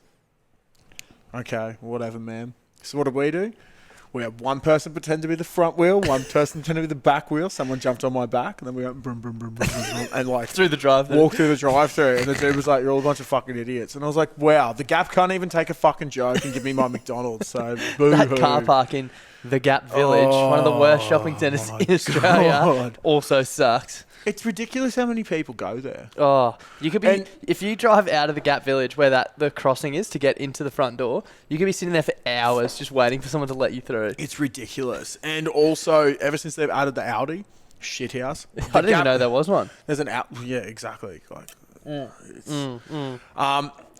Okay, whatever, man. So what did we do? We had one person pretend to be the front wheel, one person pretend to be the back wheel. Someone jumped on my back, and then we went brum, brum, brum, brum, brum, brum, and like Through the drive-through. walked through the drive-through. And the dude was like, "You're all a bunch of fucking idiots." And I was like, "Wow, the Gap can't even take a fucking joke and give me my McDonald's." So That boo-hoo. car park in the Gap Village, one of the worst shopping centres in Australia, God. also sucks. It's ridiculous how many people go there. Oh, you could be And- if you drive out of the Gap Village where the crossing is to get into the front door, you could be sitting there for hours just waiting for someone to let you through. It's ridiculous. And also, ever since they've added the Audi shithouse, I didn't even know there was one. There's an out. Yeah, exactly. Like,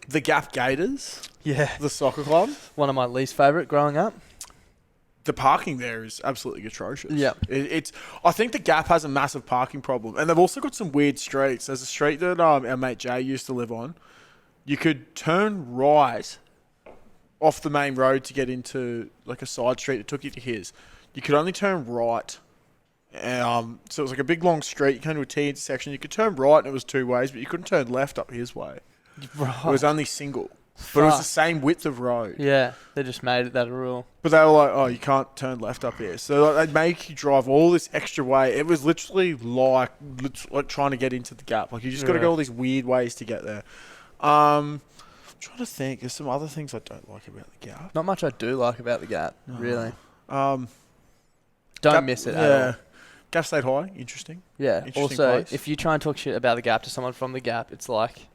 The Gap Gators, Yeah. the soccer club. One of my least favourite growing up. The parking there is absolutely atrocious. Yeah. It's. I think the Gap has a massive parking problem, and they've also got some weird streets. There's a street that our mate Jay used to live on. You could turn right off the main road to get into like a side street that took you to his. You could only turn right. So it was like a big long street. You came to a T intersection. You could turn right, and it was two ways, but you couldn't turn left up his way. Right. It was only single. But it was the Fuck. same width of road. Yeah, they just made it that a rule. But they were like, oh, you can't turn left up here. So like, they'd make you drive all this extra way. It was literally like trying to get into the Gap. Like, you just got to go all these weird ways to get there. I'm trying to think. There's some other things I don't like about the Gap. Not much I do like about the Gap, really. Um, Don't Gap- miss it at all. Gap State High, interesting. Yeah. Interesting Also, place. if you try and talk shit about the Gap to someone from the Gap, it's like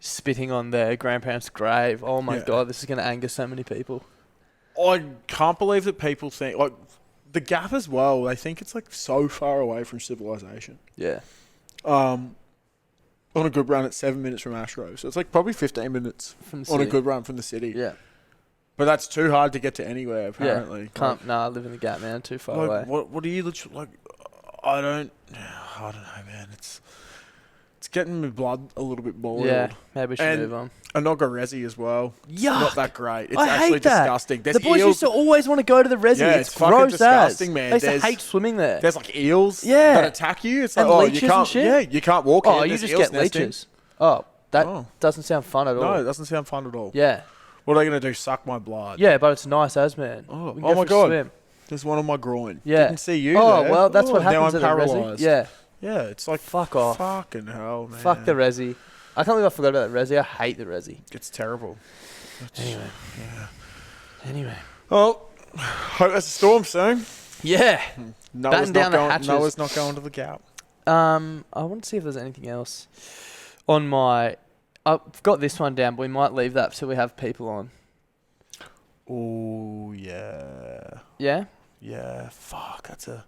spitting on their grandparents' grave. Oh my Yeah. god, this is going to anger so many people. I can't believe that people think, like, the Gap as well, they think it's like so far away from civilization. Yeah. On a good run, it's 7 minutes from Ashgrove. So it's like probably 15 minutes From the on a city. good run from the city. Yeah. But that's too hard to get to anywhere, apparently. Can't. Nah, I live in the Gap, man. Too far Like, away. what do you literally, like, I don't know, man. It's getting my blood a little bit boiled. Yeah. Maybe we should And move on. Anoga Resi as well. It's Yuck. not that great. It's I actually hate that. disgusting. There's The boys eels. used to always want to go to the resi. Yeah, it's it's fucking gross disgusting, as. man. They used to There's- hate swimming there. There's like eels Yeah. that attack you. It's like, And oh, leeches you and can't. shit? Yeah, you can't walk Oh, here. you There's just eels get nesting. leeches. Oh, that Oh. doesn't sound fun at all. No, it doesn't sound fun at all. Yeah. What are they going to do? Suck my blood? Yeah, but it's nice as, man. Oh, We can oh go my for a God. swim. There's one on my groin. Yeah. Didn't see you Oh, there. well, that's what now happens I'm at the resi. paralysed. Yeah. Yeah, it's like Fuck off. fucking hell, man. Fuck the resi. I can't believe I forgot about the resi. I hate the resi. It's terrible. Anyway. Well, hope that's a storm soon. Yeah. Noah's down the not going. hatches. Noah's not going to the Gap. I want to see if there's anything else on my... I've got this one down, but we might leave that till we have people on. Oh yeah, Yeah? yeah. Fuck, it's a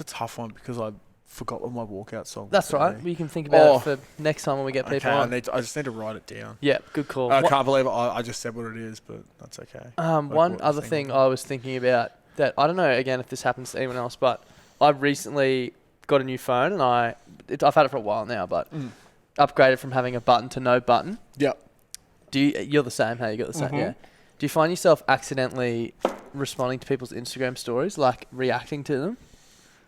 tough one because I forgot what my walkout song. That's was right. gonna be. We can think about Oh. it for next time when we get people Okay, on. I just need to write it down. Yeah, good call. I What- can't believe I just said what it is, but that's okay. one what the other thing thing was. I was thinking about that I don't know again if this happens to anyone else, but I recently got a new phone and I've had it for a while now, but upgraded from having a button to no button. Yep. You're the same? Hey, you got the same? Mhm. Yeah. Do you find yourself accidentally responding to people's Instagram stories, like reacting to them?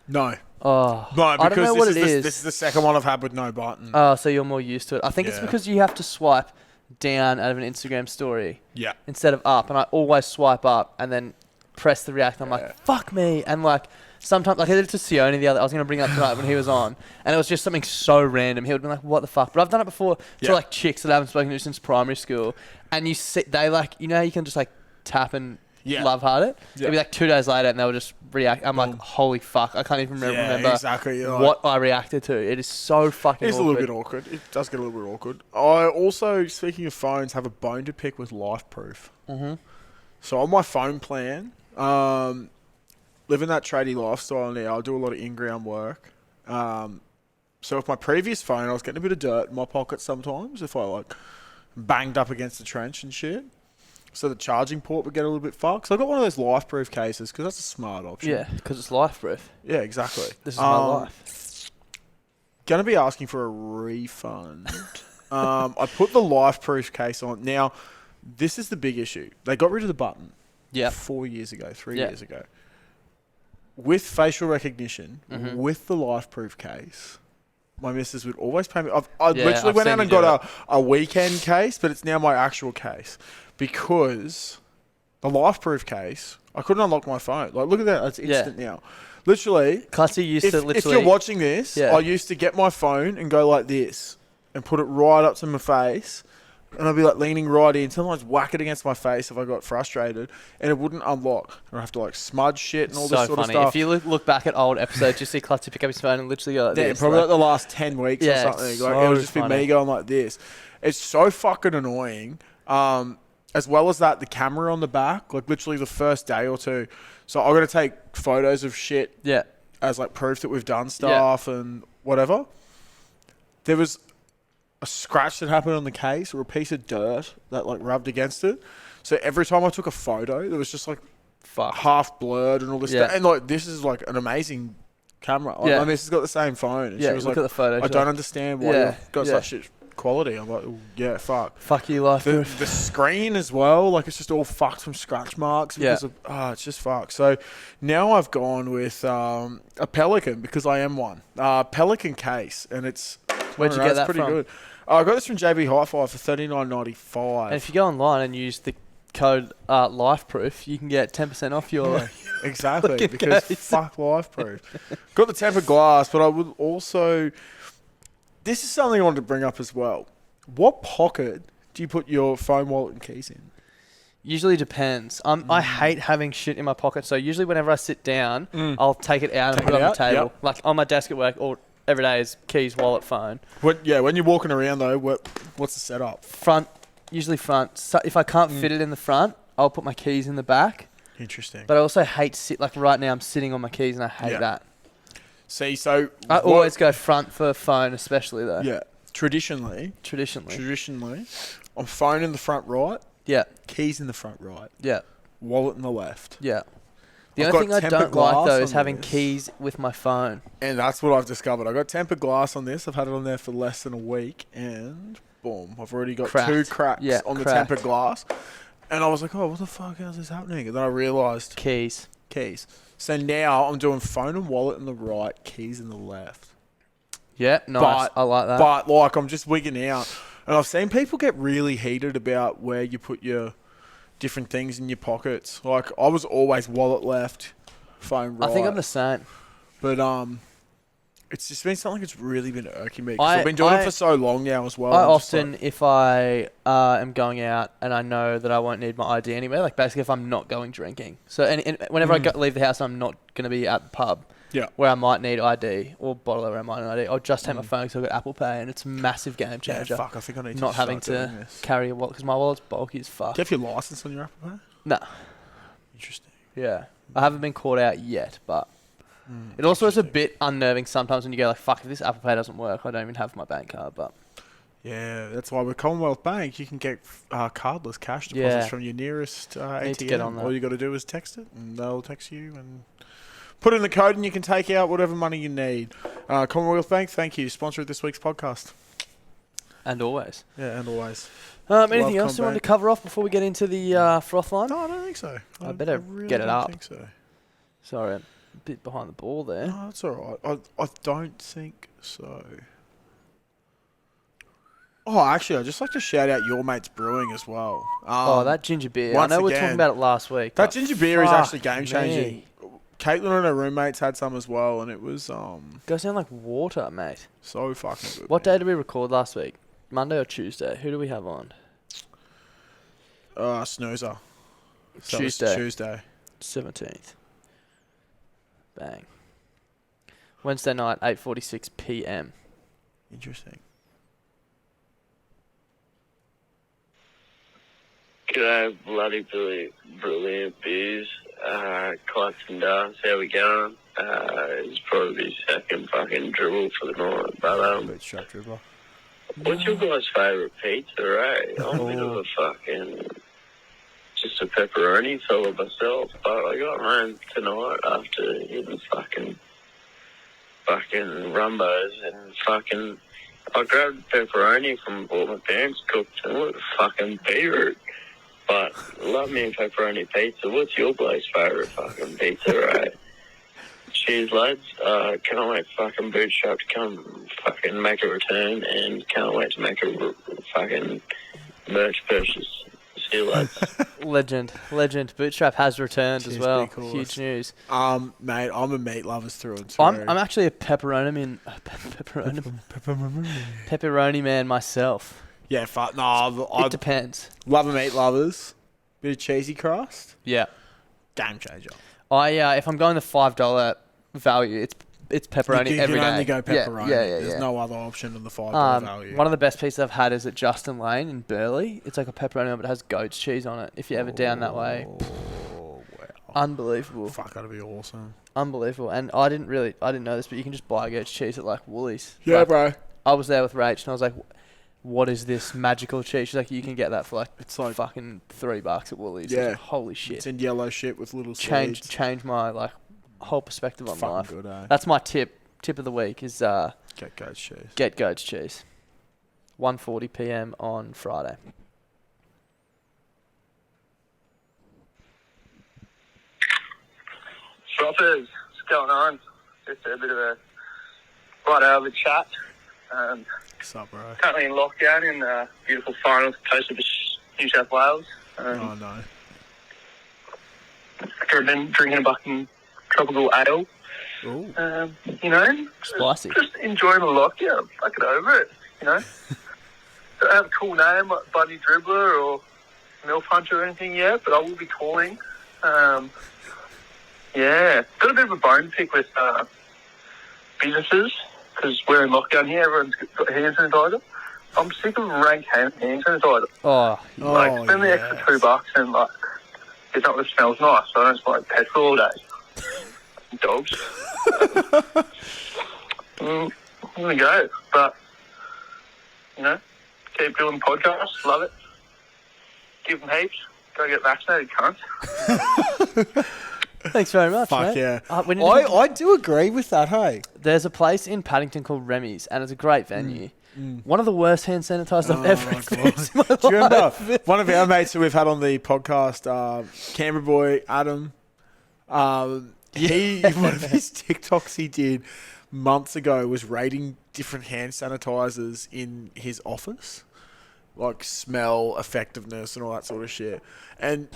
No. Oh, No, I don't because know what this it is is. this is the second one I've had with no button. Oh, so you're more used to it. I think it's Yeah. because you have to swipe down out of an Instagram story yeah. instead of up, and I always swipe up and then press the react. I'm Yeah. like, fuck me, and like sometimes, like I did it to Sione the other. I was gonna bring it up tonight when he was on, and it was just something so random. He would be like, "What the fuck?" But I've done it before Yeah. to like chicks that I haven't spoken to since primary school, and you see they like, you know, how you can just like tap and Yeah. love heart it. Yeah. It'd be like 2 days later, and they would just react. I'm Boom. like, holy fuck, I can't even remember exactly. You're what I reacted to. It is so fucking. It's a little bit awkward. It does get a little bit awkward. I also, speaking of phones, have a bone to pick with LifeProof. Mm-hmm. So on my phone plan, living that tradie lifestyle now, I do a lot of in-ground work. So with my previous phone, I was getting a bit of dirt in my pocket sometimes if I like banged up against the trench and shit. So the charging port would get a little bit fucked. So I got one of those LifeProof cases because that's a smart option. Yeah, because it's life proof. Yeah, exactly. This is my life. Gonna be asking for a refund. I put the LifeProof case on. Now, this is the big issue. They got rid of the button. Yeah. 4 years ago, 3 Yeah. years ago. With facial recognition, Mhm. with the LifeProof case, my missus would always pay me. I Yeah, literally I've went seen out and you do got a weekend case, but it's now my actual case because the LifeProof case, I couldn't unlock my phone. Like, look at that. It's Yeah. instant now. Literally, Clutzy used to if literally. you're watching this, Yeah. I used to get my phone and go like this and put it right up to my face. And I'd be like leaning right in, sometimes whack it against my face if I got frustrated, and it wouldn't unlock. And I'd have to like smudge shit and all so this sort funny. of stuff. If you look back at old episodes, you see Clutzy pick up his phone and literally go like Yeah, this. probably like like, the last 10 weeks Yeah, or it's something. Like, it so would just be funny. me going like this. It's so fucking annoying. As well as that, the camera on the back, like literally the first day or two. So I got to take photos of shit yeah. as like proof that we've done stuff and whatever. There was a scratch that happened on the case or a piece of dirt that like rubbed against it. So every time I took a photo, there was just like half blurred and all this stuff. And like this is like an amazing camera. Like, my missus got the same phone. And she was look like, at the photo. I don't understand why you've got such shit quality. I'm like, yeah, fuck. Fuck you, life. The screen as well, like it's just all fucked from scratch marks because of it's just fucked. So now I've gone with a Pelican because I am one. Pelican case, and it's where'd you get that pretty from? good. I got this from JB Hi-Fi for $39.95. And if you go online and use the code LifeProof, you can get 10% off your exactly because fuck LifeProof. Got the tempered glass, but I would also. This is something I wanted to bring up as well. What pocket do you put your phone, wallet, and keys in? Usually depends. I hate having shit in my pocket, so usually whenever I sit down, I'll take it out and put it on the table. Yep. Like on my desk at work, or every day is keys, wallet, phone. When you're walking around though, what's the setup? Front, usually front. So if I can't fit it in the front, I'll put my keys in the back. Interesting. But I also hate like right now I'm sitting on my keys and I hate that. See, so I always go front for phone, especially though. Yeah. Traditionally, I'm phone in the front right. Yeah. Keys in the front right. Yeah. Wallet in the left. Yeah. The only thing I don't like though is having keys with my phone. And that's what I've discovered. I got tempered glass on this. I've had it on there for less than a week, and boom, I've already got 2 cracks on the tempered glass. And I was like, oh, what the fuck? How's this happening? And then I realised keys. So now I'm doing phone and wallet in the right, keys in the left. Yeah, nice. I like that. But like I'm just wigging out. And I've seen people get really heated about where you put your different things in your pockets. Like I was always wallet left, phone right. I think I'm the same. But it's just been something that's really been irking me. I've been doing it for so long now as well. I often, if I am going out and I know that I won't need my ID anywhere, like basically if I'm not going drinking. So and whenever I leave the house, I'm not going to be at the pub. Yeah. Where I might need ID or bottle where I might need ID. I'll just take my phone because I've got Apple Pay and it's a massive game changer. Yeah, fuck, I think I need to not having to carry a wallet because my wallet's bulky as fuck. Do you have your license on your Apple Pay? No. Interesting. Yeah. I haven't been caught out yet, but it also is a bit unnerving sometimes when you go like, fuck, if this Apple Pay doesn't work, I don't even have my bank card, but... Yeah, that's why with Commonwealth Bank, you can get cardless cash deposits from your nearest ATM. Need to get on that. All you got to do is text it, and they'll text you and put in the code, and you can take out whatever money you need. Commonwealth Bank, thank you. Sponsor of this week's podcast. And always. Yeah, and always. Anything else you wanted to cover off before we get into the froth line? No, I don't think so. I better really get it up. I think so. Sorry, a bit behind the ball there. No, that's all right. I don't think so. Oh, actually, I'd just like to shout out Your Mates Brewing as well. That ginger beer. I know we were talking about it last week. That ginger beer is actually game-changing. Caitlin and her roommates had some as well, and it was... Goes down like water, mate. So fucking good. What day did we record last week? Monday or Tuesday? Who do we have on? Snoozer. Tuesday. 17th. Bang. Wednesday night, 8:46 p.m. Interesting. G'day, bloody brilliant beers. Clutz D'Arc, how we going? It's probably second fucking dribble for the night, but what's your guys' favourite pizza, eh? I'm a bit of a fucking just a pepperoni fella myself, but I got home tonight after hitting fucking Rumbos and I grabbed pepperoni from what my parents cooked and it was fucking beetroot. But love me a pepperoni pizza. What's your bloke's favourite fucking pizza, right? Cheers, lads. Can't wait fucking Bootstrap to come fucking make a return and can't wait to make a fucking merch purchase. See you, lads. Legend. Bootstrap has returned as well. Huge news. Mate, I'm a meat lover through and through. I'm actually a pepperoni man myself. Yeah, fuck. No, it depends. Love a meat lovers. Bit of cheesy crust. Yeah. Game changer. If I'm going the $5 value, it's pepperoni you every day. You can only go pepperoni. Yeah. There's no other option on the $5 value. One of the best pizzas I've had is at Justin Lane in Burleigh. It's like a pepperoni, but it has goat's cheese on it. If you're ever down that way. Wow. Unbelievable. Fuck, that'd be awesome. Unbelievable. And I didn't know this, but you can just buy goat's cheese at like Woolies. Yeah, like, bro. I was there with Rach and I was like, what is this magical cheese? She's like, you can get that for like It's like fucking $3 at Woolies. Yeah. Like, holy shit. it's in yellow shit with little seeds. Change my like whole perspective on Fucking life. good, eh? That's my tip of the week is Get goat's cheese. get goat's cheese. 1:40 p.m. on Friday. Shoppers, what's going on? Just a bit of a right over chat. What's up, bro? Currently in lockdown in the beautiful far north coast of New South Wales. Oh no. After I've been drinking a bucket tropical ale, Ooh. you know, Spicy. just enjoying the lockdown. Fuck it over it, you know. Don't have a cool name like Buddy Dribbler or Milf Hunter or anything yet, but I will be calling. Yeah, got a bit of a bone pick with businesses because we're in lockdown here. Everyone's got hand sanitizer. I'm sick of rank hand sanitizer. Oh, Like, spend the extra $2 and like get something that smells nice. So I don't smell like petrol all day. Dogs. I'm gonna go, but you know, keep doing podcasts. Love it. Give them heaps. Go get vaccinated, cunts. thanks very much, Fuck mate. yeah. We need to I do agree with that, hey. There's a place in Paddington called Remy's, and it's a great venue. One of the worst hand sanitizers I've ever my experienced in my Do you remember life. one of our mates who we've had on the podcast, Canberra boy Adam? He one of his TikToks he did months ago was rating different hand sanitizers in his office, like smell, effectiveness, and all that sort of shit. And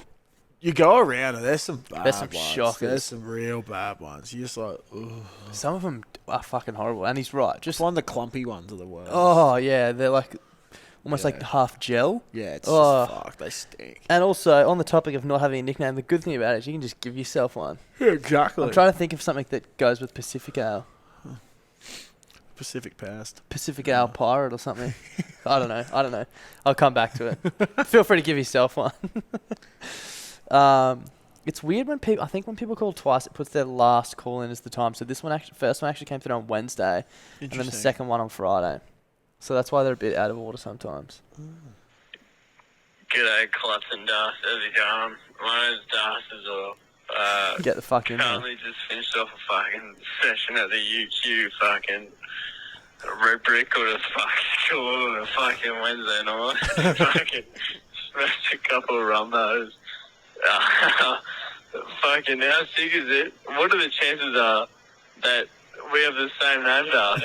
you go around and there's some bad There's some ones. shockers. There's some real bad ones. You're just like, ugh. Some of them are fucking horrible, and he's right. Just Just one of the clumpy ones are the worst. oh yeah, they're like almost like Yeah. half gel. Yeah, it's Oh. just fuck. They stink. And also on the topic of not having a nickname, the good thing about it is you can just give yourself one. Yeah, exactly. I'm trying to think of something that goes with Pacific Ale. Pacific Past. Pacific Ale Pirate or something. I don't know. I'll come back to it. Feel free to give yourself one. It's weird when people. I think when people call twice, it puts their last call in as the time. So this one, first one actually came through on Wednesday, and then the second one on Friday. So that's why they're a bit out of order sometimes. G'day, Clutz and D'Arc. How's it going? My name's D'Arc as well. Get the fuck in there. Currently just finished off a fucking session at the UQ fucking rubric or the fuck call on a fucking Wednesday night. Fucking smashed a couple of rumbos. Fucking how sick is it? What are the chances that we have the same name, D'Arc?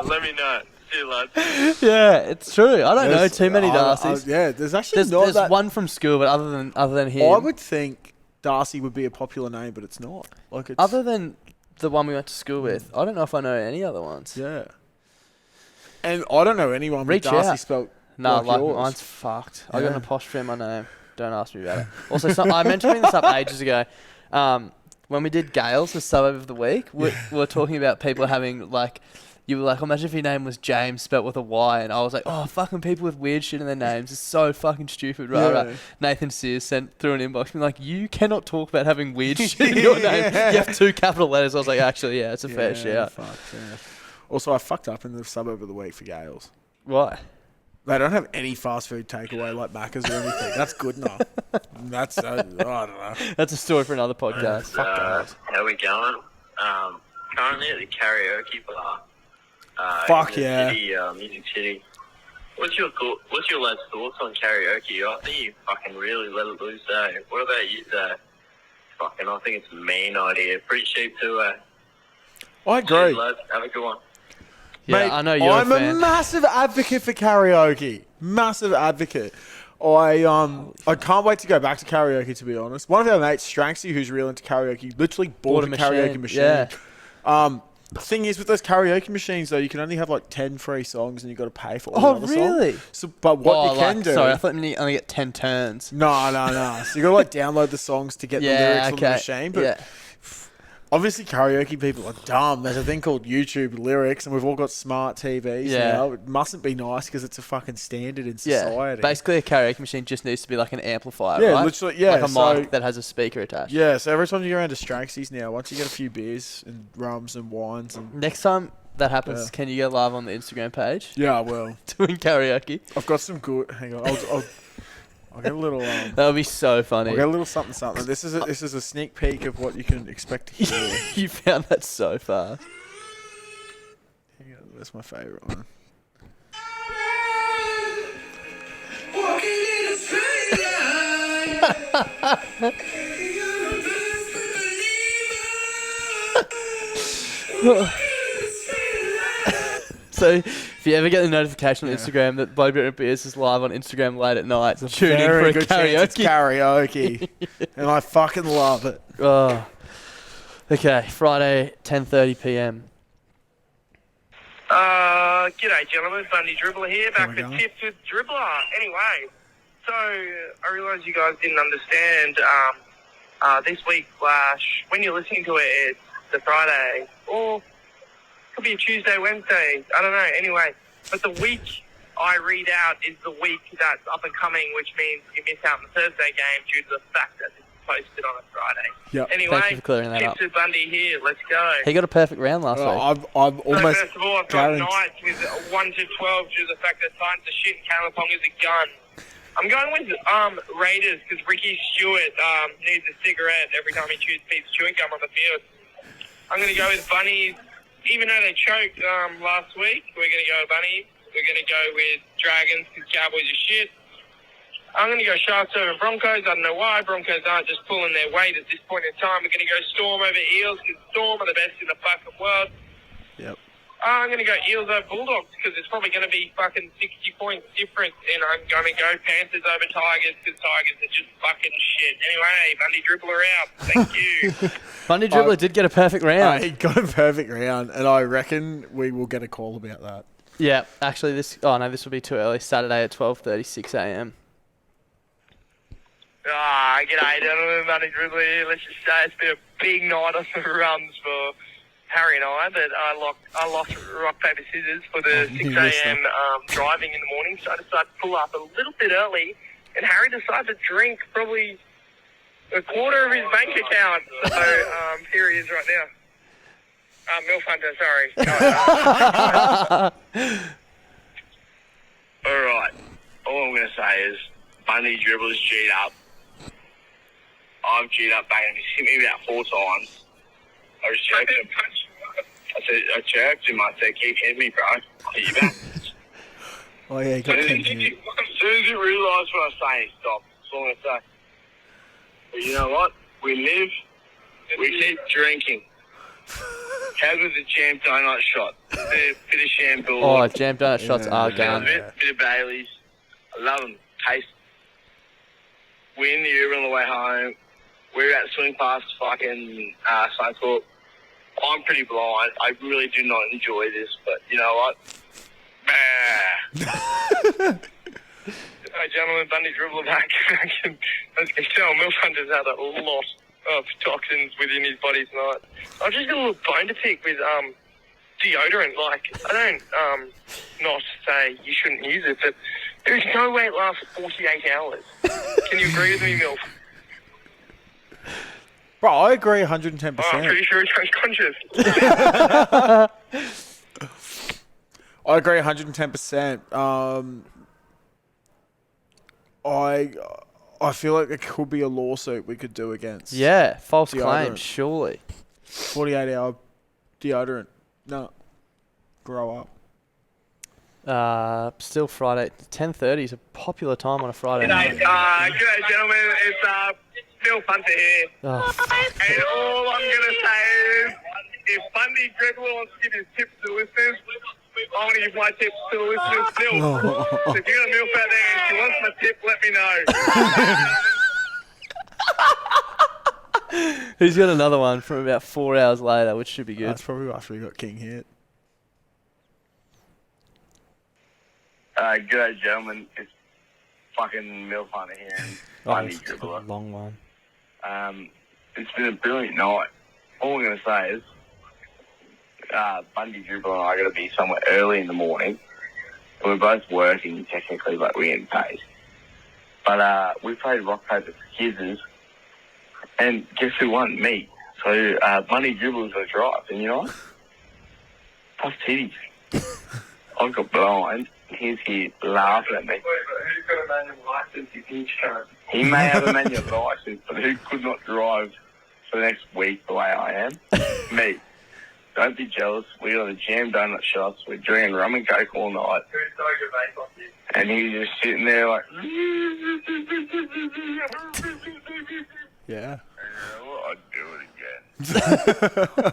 Let me know. See you, lads. Yeah, it's true. I don't know There's- too many I- Darcys. yeah, there's actually There's, not there's that. one from school, but other than him, I would think Darcy would be a popular name, but it's not. Like it's other than the one we went to school with, I don't know if I know any other ones. yeah. And I don't know anyone with Reach Darcy out. spelled No, like yours. mine's fucked. I got Yeah. an apostrophe in my name. Don't ask me about it. Also, I meant to bring this up ages ago. When we did Gales, the suburb of the week, we were talking about people having like. You were like, imagine if your name was James spelt with a Y, and I was like, oh, fucking people with weird shit in their names is so fucking stupid, right? Yeah. Right. Nathan Sears sent through an inbox, being like, you cannot talk about having weird shit in your name. You have 2 capital letters. I was like, actually, yeah, it's a fair shout. Fuck, yeah. Also, I fucked up in the suburb of the week for Gales. Why? They don't have any fast food takeaway like Macca's or anything. That's good enough. That's I don't know. That's a story for another podcast. How we going? Currently at the karaoke bar. Fuck in the yeah. City, Music City. What's your lads' thoughts on karaoke? I think you fucking really let it loose, eh? What about you, Fucking, I think it's a mean idea. Pretty cheap too, I agree. Cheers, lads. Have a good one. Yeah, Mate, I know you're I'm a fan. massive advocate for karaoke. Massive advocate. I can't wait to go back to karaoke, to be honest. One of our mates, Stranksy, who's real into karaoke, literally bought a karaoke machine. Yeah. The thing is, with those karaoke machines, though, you can only have like 10 free songs and you've got to pay for all the other really? songs. So, but what you can do... Sorry, I thought you only get 10 turns. No. So you got to like download the songs to get the lyrics on the machine. But obviously karaoke people are dumb. There's a thing called YouTube lyrics and we've all got smart TVs now. It mustn't be nice because it's a fucking standard in society. Basically a karaoke machine just needs to be like an amplifier, Yeah, right? literally, yeah, Like a so- mic that has a speaker attached. Yeah, so every time you go around to Stranksy's now, once you get a few beers and rums and wines and... Next time that happens, Yeah. can you get live on the Instagram page Yeah, well, doing karaoke? I've got some good. Hang on, I'll get a little. That would be so funny. I'll get a little something. This is a sneak peek of what you can expect to hear. You found that so fast. Hang on, that's my favourite one. So, if you ever get the notification on Instagram that Bloody Brit Beers is live on Instagram late at night, so tune in for Very a good chance it's karaoke. karaoke, and I fucking love it. Oh. Okay, Friday, 10:30 p.m. G'day, gentlemen. Bundy Dribbler here, There back we with go. Tips with Dribbler. Anyway, so I realise you guys didn't understand this week / when you're listening to it, it's the Friday, or could be a Tuesday, Wednesday, I don't know. Anyway, but the week I read out is the week that's up and coming, which means you miss out on the Thursday game due to the fact that it's posted on a Friday. Yep. Anyway, Thank you for clearing that up. Tips with Bundy here. Let's go. He got a perfect round last week. I've So almost first of all, I've got guaranteed. Knights with 1 to 12 due to the fact that Titans are shit and Callum is a gun. I'm going with Raiders because Ricky Stewart needs a cigarette every time he chews a piece of chewing gum on the field. I'm going to go with Bunnies. Even though they choked last week, we're going to go with Bunnies. We're going to go with Dragons because Cowboys are shit. I'm going to go Sharks over Broncos. I don't know why. Broncos aren't just pulling their weight at this point in time. We're going to go Storm over Eels because Storm are the best in the fucking world. Yep. I'm going to go Eels over Bulldogs because it's probably going to be fucking 60 points difference. And I'm going to go Panthers over Tigers because Tigers are just fucking shit. Anyway, Bundy Dribbler out. Thank you. Bundy Dribbler did get a perfect round. He got a perfect round, and I reckon we will get a call about that. Yeah, actually, this will be too early. Saturday at 12:36 a.m. G'day, gentlemen. Bundy Dribbler here. Let's just say it's been a big night on the runs for Harry and I, but I lost rock, paper, scissors for the 6 a.m. Driving in the morning, so I decided to pull up a little bit early, and Harry decided to drink probably a quarter of his bank account. So here he is right now. Milf Hunter, sorry. All right. All I'm going to say is Bundy Dribbler's G'd up. I've G'd up back and he's hit me about 4 times. I was joking. I chirped him. I said, keep hitting me, bro. I'll hit you back. Oh yeah, he got As 10 soon as you realise what I'm saying, stop. That's all I'm going to say. But you know what? We live, we keep drinking. How good's a jam donut shot? Bit of Shamble. Oh, jam donut shots are gone. Bit of Bailey's. I love them. Taste. We're in the Uber on the way home. We're at swing past fucking Suncorp. I'm pretty blind. I really do not enjoy this, but you know what? Hey, gentlemen, Bundy Dribbler back. As you can tell, Milf Hunter's had a lot of toxins within his body tonight. I've just got a little bone to pick with deodorant. Like, I don't not say you shouldn't use it, but there's no way it lasts 48 hours. Can you agree with me, Milf? Bro, I agree 110%. Oh, I'm pretty sure he's unconscious. I agree 110%. I feel like there could be a lawsuit we could do against. Yeah, false Deodorant. claims, surely. 48-hour deodorant. No. Grow up. Still Friday. 10:30 is a popular time on a Friday night. G'day, gentlemen. It's Milf Hunter here. Oh, And all I'm going to say is, if Bundy Dribbler wants to give his tips to the listeners, I want to give my tips to the listeners still. So if you got a MILF out there and she wants my tip, let me know. he's got another one from about 4 hours later, which should be good. That's probably after we got King hit. G'day, gentlemen. It's fucking Milf Hunter here and Bundy It's a Dribbler. long one. It's been a brilliant night. All I'm going to say is, Bundy Dribbler and I got to be somewhere early in the morning. And we're both working technically, but we're getting paid. But we played rock, paper, scissors. And guess who won? Me. So Bundy Dribbler's going to drive. And you know what? Tough titties. I got blind. He's here laughing at me. Wait, but who's got a manual license? You think He may have a manual license, but who could not drive for the next week the way I am? Me. Don't be jealous. We got the jam donut shots. We're drinking rum and coke all night. Who's got your vape off you? And he's just sitting there like... Yeah. I'd do it again.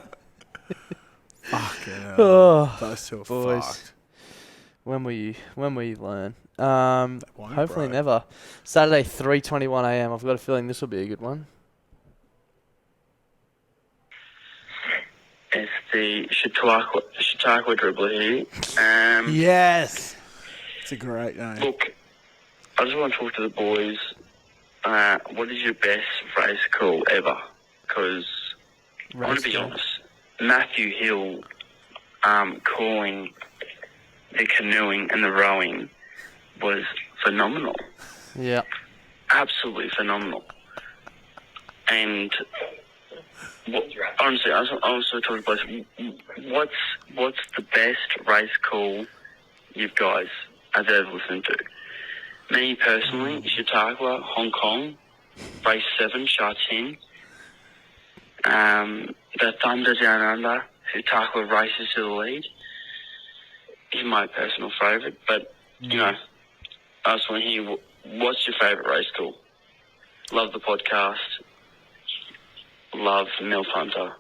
Fucking hell. Oh, Those two are boys. fucked. when will you learn? won't, Hopefully bro. never. Saturday, 3:21 a.m. I've got a feeling this will be a good one. It's the Chautauqua dribbler here. Yes. It's a great name. Look, I just want to talk to the boys. What is your best race call ever? Because I want to be honest, Matthew Hill calling the canoeing and the rowing was phenomenal. Yeah. Absolutely phenomenal. And honestly, I also talk about what's the best race call you guys have ever listened to? Me personally, Chautauqua, Hong Kong, race 7, Sha Tin. The Thunder Down Under, Chautauqua races to the lead. He's my personal favourite, but you know, I just want to hear what's your favourite race call? Love the podcast. Love Milf Hunter.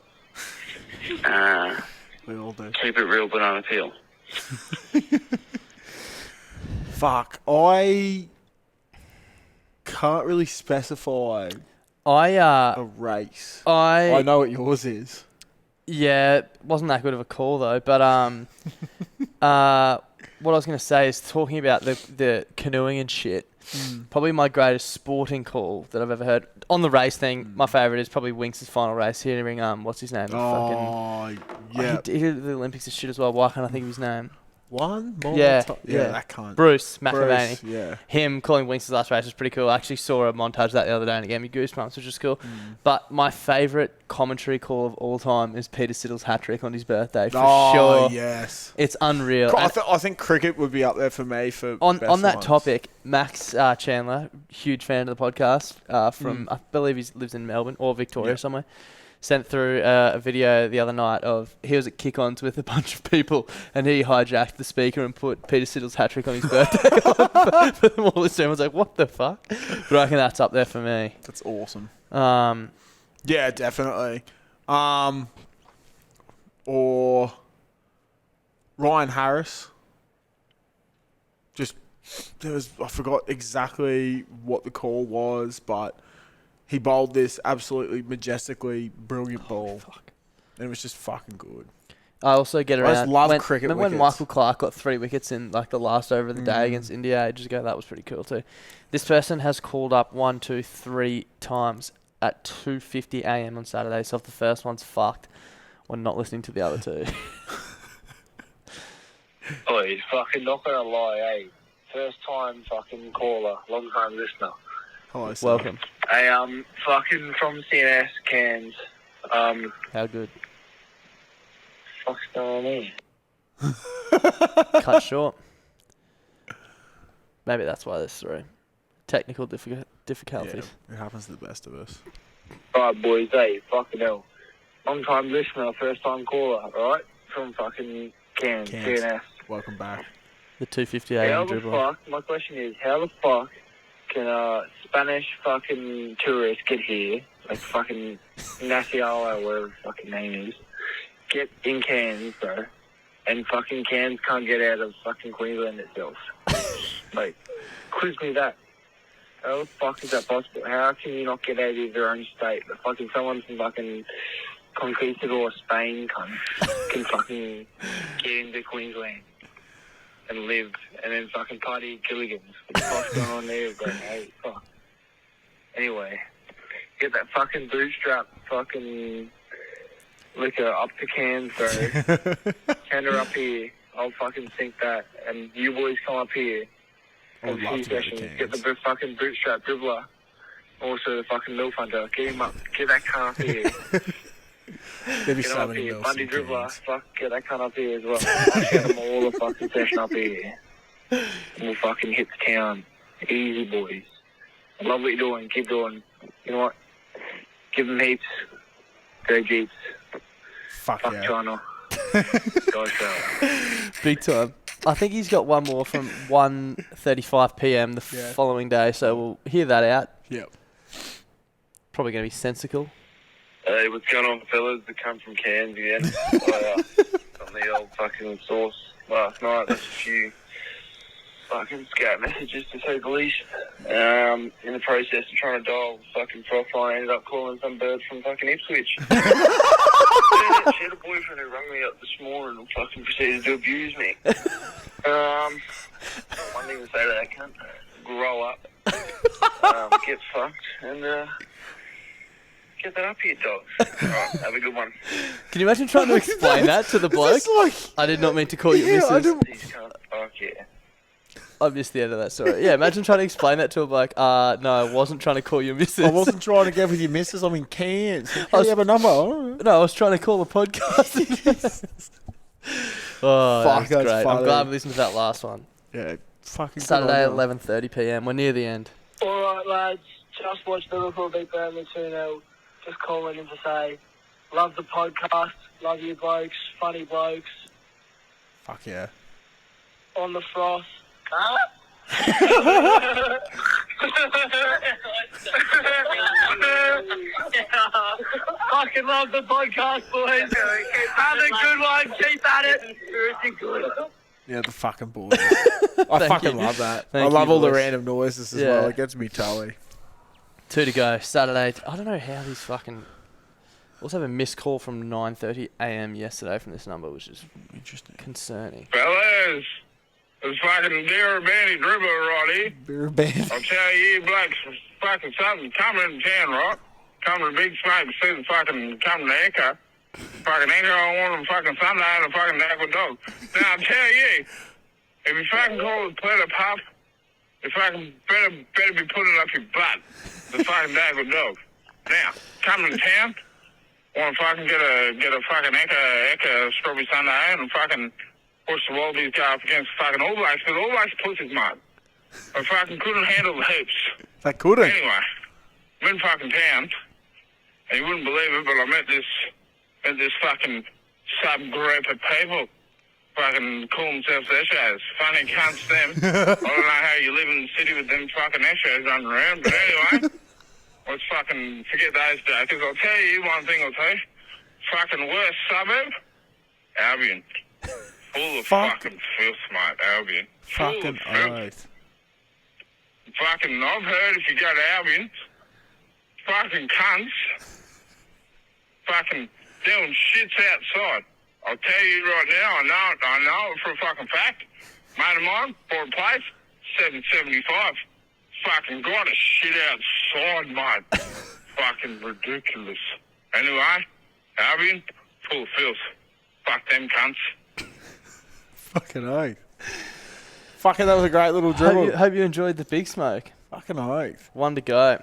We all do. Keep it real, banana peel. Fuck. I can't really specify I a race. I know what yours is. Yeah, wasn't that good of a call though. But what I was going to say is talking about the canoeing and shit. Probably my greatest sporting call that I've ever heard on the race thing. My favourite is probably Winks' final race hearing what's his name? Oh, yeah. He did the Olympics and shit as well. Why can't I think of his name? One more Yeah, time. yeah. That can't. Bruce McAvaney. Bruce, yeah. Him calling Winks' last race was pretty cool. I actually saw a montage of that the other day and it gave me goosebumps, which is cool. But my favourite commentary call of all time is Peter Siddle's hat-trick on his birthday, for sure. Yes. It's unreal. I think cricket would be up there for me for On best that ones. topic, Max Chandler, huge fan of the podcast, from I believe he lives in Melbourne or Victoria somewhere, sent through a video the other night of he was at kick-ons with a bunch of people and he hijacked the speaker and put Peter Siddle's hat-trick on his birthday on for them all this time. I was like, what the fuck? But I reckon that's up there for me. That's awesome. Yeah, definitely. Or Ryan Harris. I forgot exactly what the call was, but he bowled this absolutely majestically brilliant ball. And it was just fucking good. I also get around. I just love cricket Remember when wickets. Michael Clark got 3 wickets in like the last over of the day against India ages ago? That was pretty cool too. This person has called up 1, 2, 3 times at 2:50 a.m. on Saturday. So if the first one's fucked, we're not listening to the other two. Oh, he's fucking not gonna lie, eh? First time fucking caller, long time listener. Hello, sir. Welcome. Hey, fucking from CNS Cairns. How good? Fuck's going on? Cut short. Maybe that's why there's 3. Technical difficulties. Yeah, it happens to the best of us. Alright, boys, hey, fucking hell. Long time listener, first time caller, alright? From fucking Cairns, CNS. Welcome back. The 2:50 How a.m. the dribbler. fuck, my question is, how the fuck can Spanish fucking tourists get here, like fucking Naciala, whatever the fucking name is, get in Cairns, bro, and fucking Cairns can't get out of fucking Queensland itself? Like, quiz me that. How the fuck is that possible? How can you not get out of your own state? The fucking someone from fucking Conquistador Spain can fucking get into Queensland and live, and then fucking party at Gilligan's. What the fuck's going on there, bro? Hey, fuck. Anyway, get that fucking bootstrap fucking liquor up to Cairns, bro. Send her up here. I'll fucking sink that. And you boys come up here. I would love to go to Sessions. Cairns. Get the fucking bootstrap dribbler. Also the fucking milf hunter. Get him up. Get that car up here. There'd be Get so up many here, Mills Bundy and dribbler. Cairns. Fuck, get that cunt up here as well. I'll get them all the fucking session up here. And we'll fucking hit the town. Easy, boys. I love what you're doing. Keep doing. You know what? Give them heaps. Go Jeeps. Fuck Fuck yeah. China. Go Australia. Big time. I think he's got one more from 1:35 p.m. the Yeah. following day, so we'll hear that out. Yep. Probably going to be sensical. Hey, what's going on, fellas? The come from Cairns again. On the old fucking sauce last night. There's a few fucking scat messages, to say the least. In the process of trying to dial fucking profile, I ended up calling some bird from fucking Ipswich. She had a boyfriend who rang me up this morning and fucking proceeded to abuse me. One thing to say to that cunt: grow up, get fucked, and get that up here, dogs. Alright, have a good one. Can you imagine trying to explain that to the bloke? It's like, I did not mean to call you yeah, I Mrs. don't. These cunts, fuck yeah. I missed the end of that story. Yeah, imagine trying to explain that to a bloke. No, I wasn't trying to call you Mrs. I wasn't trying to get with your missus. I'm in Cairns. How do was- you have a number? Oh. No, I was trying to call the podcast. Oh, Fuck, that's that's great. I'm funny. glad we listened to that last one. Yeah, fucking good Saturday, on you. 11:30 p.m. We're near the end. Alright, lads. Just watched Liverpool beat Burnley 2-0. Just calling in to say, love the podcast. Love you blokes. Funny blokes. Fuck yeah. On the froth. Huh? Fucking love the podcast, boys. Have a good one. Keep at it. Seriously good. Yeah, the fucking boys. I Thank fucking you. love that. Thank I love you, all the boys. random noises as Yeah. well. It gets me totally. 2 to go. Saturday. I don't know how these fucking... Also have a missed call from 9:30 a.m. yesterday from this number, which is Interesting. concerning. Fellas, it's fucking dear Benny dribbler right here. Beer band. I'll tell you, blokes, fucking something coming in town, right? Coming to Big Smoke, see the fucking coming to Echo. Fucking Echo, I want them fucking Sunday and a fucking Aqua Dog. Now, I'll tell you, if you fucking call it Pleasure Pup, you fucking better be putting it up your butt. The fucking Aqua Dog. Now, coming to town, want to fucking get a fucking Echo Strawberry Sunday and fucking push the Wallabies go up against fucking All Blacks, because All Blacks pussies, mate. I fucking couldn't handle the heaps. That couldn't. Anyway, I'm in fucking town, and you wouldn't believe it, but I met this fucking subgroup of people fucking call themselves Eshos. Funny cunts them. I don't know how you live in the city with them fucking Eshos running around, but anyway, let's fucking forget those jokers. I'll tell you one thing or two. Fucking worst suburb, Albion. Full of fucking filth, mate, Albion. Full of Fucking filth. oath. Fucking, I've heard if you go to Albion, fucking cunts, fucking doing shits outside. I'll tell you right now, I know it for a fucking fact. Mate of mine, bought a place, 775. Fucking got a shit outside, mate. Fucking ridiculous. Anyway, Albion, full of filth. Fuck them cunts. Fucking oath. Fucking, that was a great little dribble. Hope you enjoyed the big smoke. Fucking oath. 1 to go.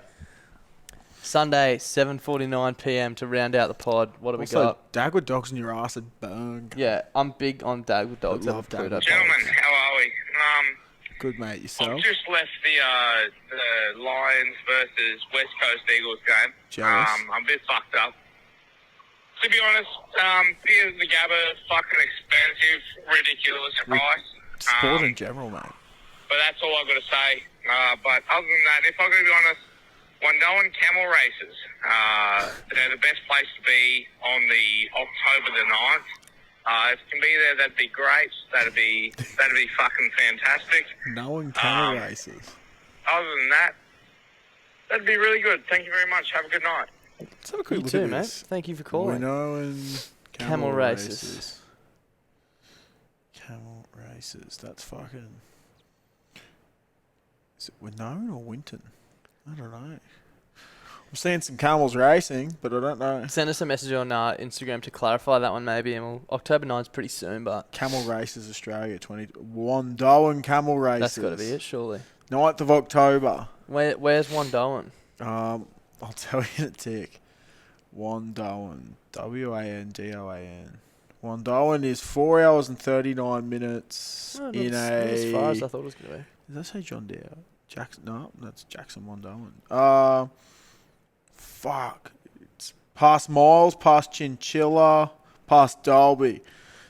Sunday, 7:49 p.m. to round out the pod. What do we Also, got? Dagwood dogs in your ass are burned. Yeah, I'm big on Dag with dogs. I love Have a Dag with Pluto Gentlemen, dogs. how are we? Good, mate. I've Yourself? just left the Lions versus West Coast Eagles game. Jealous. I'm a bit fucked up. To be honest, beer in the Gabba, fucking expensive, ridiculous price. Sport in general, mate. But that's all I've got to say. But other than that, if I'm going to be honest, Wandoan Camel Races, they're the best place to be on the October the 9th. If you can be there, that'd be great. That'd be fucking fantastic. No one camel races. Other than that, that'd be really good. Thank you very much. Have a good night. Let's have a quick You look too, at mate. this. Thank you for calling. Winoan Camel races. Camel races. That's fucking. Is it Winoan or Winton? I don't know. I'm seeing some camels racing, but I don't know. Send us a message on Instagram to clarify that one maybe. And October 9's pretty soon, but Camel Races Australia 21 Camel Races. that's got to be it, surely. 9th of October. Where's Wandoan? I'll tell you in a tick. Wandoan. Wandoan. Wandoan is 4 hours and 39 minutes Oh, in not as far as I a... thought it was going to be. Did I say John Deere? Jackson? No, that's Jackson Wandoan. Fuck. It's past Miles, past Chinchilla, past Dalby.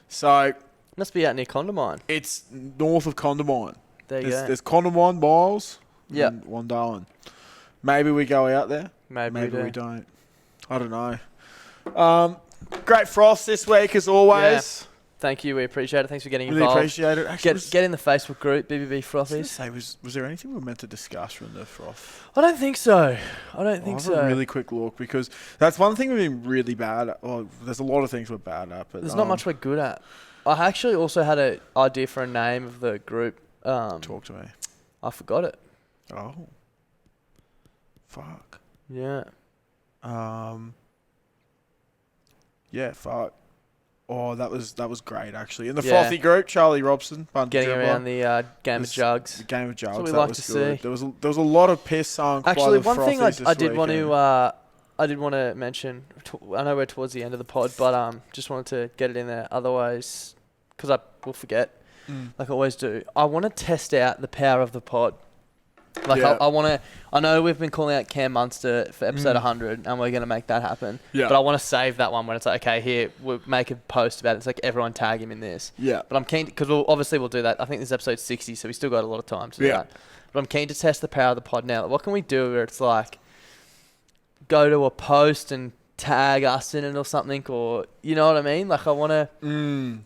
So Must be out near Condamine. it's north of Condamine. There you go. There's Condamine, Miles, Yep. and Wandoan. Maybe we go out there. Maybe We don't. I don't know. Great frost this week as always. Thank you. We appreciate it. Thanks for getting Really involved. appreciate it. Actually, Get in the Facebook group, BBB I was gonna Frothies. say, was there anything we were meant to discuss from the froth? I don't think so. I don't I'll think have so. a really quick look because that's one thing we've been really bad at. Well, there's a lot of things we're bad at, but There's not much we're good at. I actually also had an idea for a name of the group. Talk to me. I forgot it. Oh, fuck. Yeah. Yeah, fuck. Oh, that was great actually. In the Yeah. frothy group, Charlie Robson, Getting around the game of This- jugs. the game of jugs. what we that like was to good. see. There was a lot of piss sunk. Actually, by the one thing frothies I this did want weekend. to mention. I know we're towards the end of the pod, but just wanted to get it in there. Otherwise, because I will forget, like I always do. I want to test out the power of the pod. Like Yeah. I want to. I know we've been calling out Cam Munster for episode 100, and we're going to make that happen. Yeah. But I want to save that one when it's like, okay, here we'll make a post about it. It's like everyone tag him in this. Yeah. But I'm keen because we'll do that. I think this is episode 60, so we still got a lot of time to do Yeah. that. But I'm keen to test the power of the pod now. What can we do where it's like go to a post and tag us in it or something, or you know what I mean? Like I want to.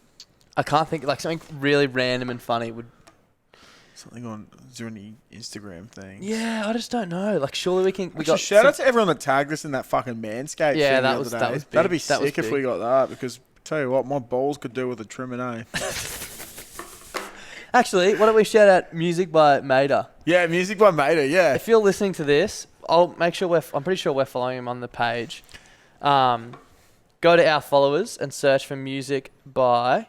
I can't think like something really random and funny would. Something on, is there any Instagram thing? Yeah, I just don't know. Like surely we can. We Actually, got shout out to everyone that tagged us in that fucking Manscaped Yeah, thing that the was- other that day. was big. That'd be That was sick if big. we got that because tell you what, my balls could do with a trimming, eh? Actually, why don't we shout out music by Mater? Yeah, music by Mater, yeah. If you're listening to this, I'll make sure I'm pretty sure we're following him on the page. Go to our followers and search for music by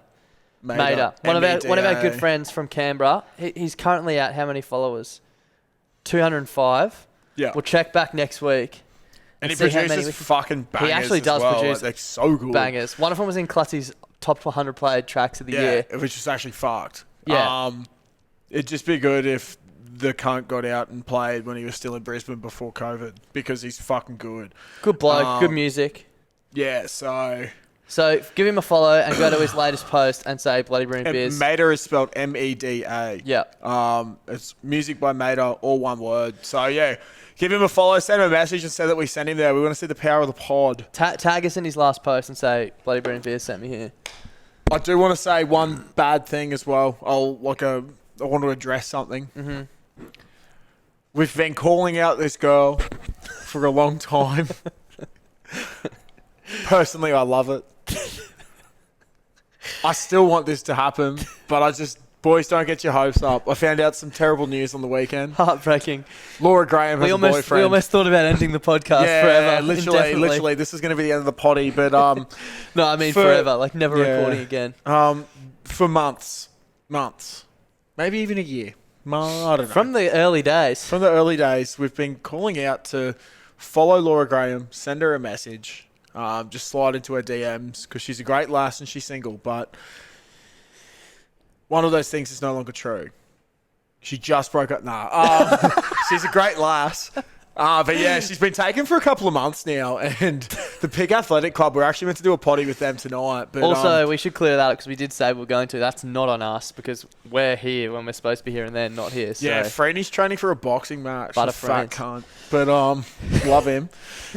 Mater. One of our good friends from Canberra. He's currently at how many followers? 205. Yeah. We'll check back next week. And he see how many produces we can- fucking bangers. He actually as does well. produce Like, they're so good. Bangers. One of them was in Clutzy's top 100 played tracks of the Yeah, year. which is actually fucked. Yeah. It'd just be good if the cunt got out and played when he was still in Brisbane before COVID because he's fucking good. Good bloke, good music. Yeah, so... So give him a follow and go to his latest post and say Bloody Brilliant Beers. Mater is spelled M-E-D-A. Yeah. It's music by Mater, all one word. So, yeah, give him a follow, send him a message and say that we sent him there. We want to see the power of the pod. Tag us in his last post and say Bloody Brilliant Beers sent me here. I do want to say one bad thing as well. I want to address something. Mm-hmm. We've been calling out this girl for a long time. Personally, I love it. I still want this to happen, but boys, don't get your hopes up. I found out some terrible news on the weekend. Heartbreaking. Laura Graham has a boyfriend. We almost thought about ending the podcast forever. Indefinitely. literally, this is going to be the end of the potty, but No, I mean for- forever. Like never yeah. recording again. for months, maybe even a year. I don't know. From the early days. From the early days, we've been calling out to follow Laura Graham, send her a message, just slide into her DMs because she's a great lass and she's single. But one of those things is no longer true. She just broke up. She's a great lass. But yeah, she's been taken for a couple of months now, and the Pig Athletic Club, we're actually meant to do a potty with them tonight. But Also, we should clear that up because we did say we were going to. That's not on us because we're here when we're supposed to be here and they're not here. So. yeah, Freeney's training for a boxing match. But A a fat friend. cunt. But love him.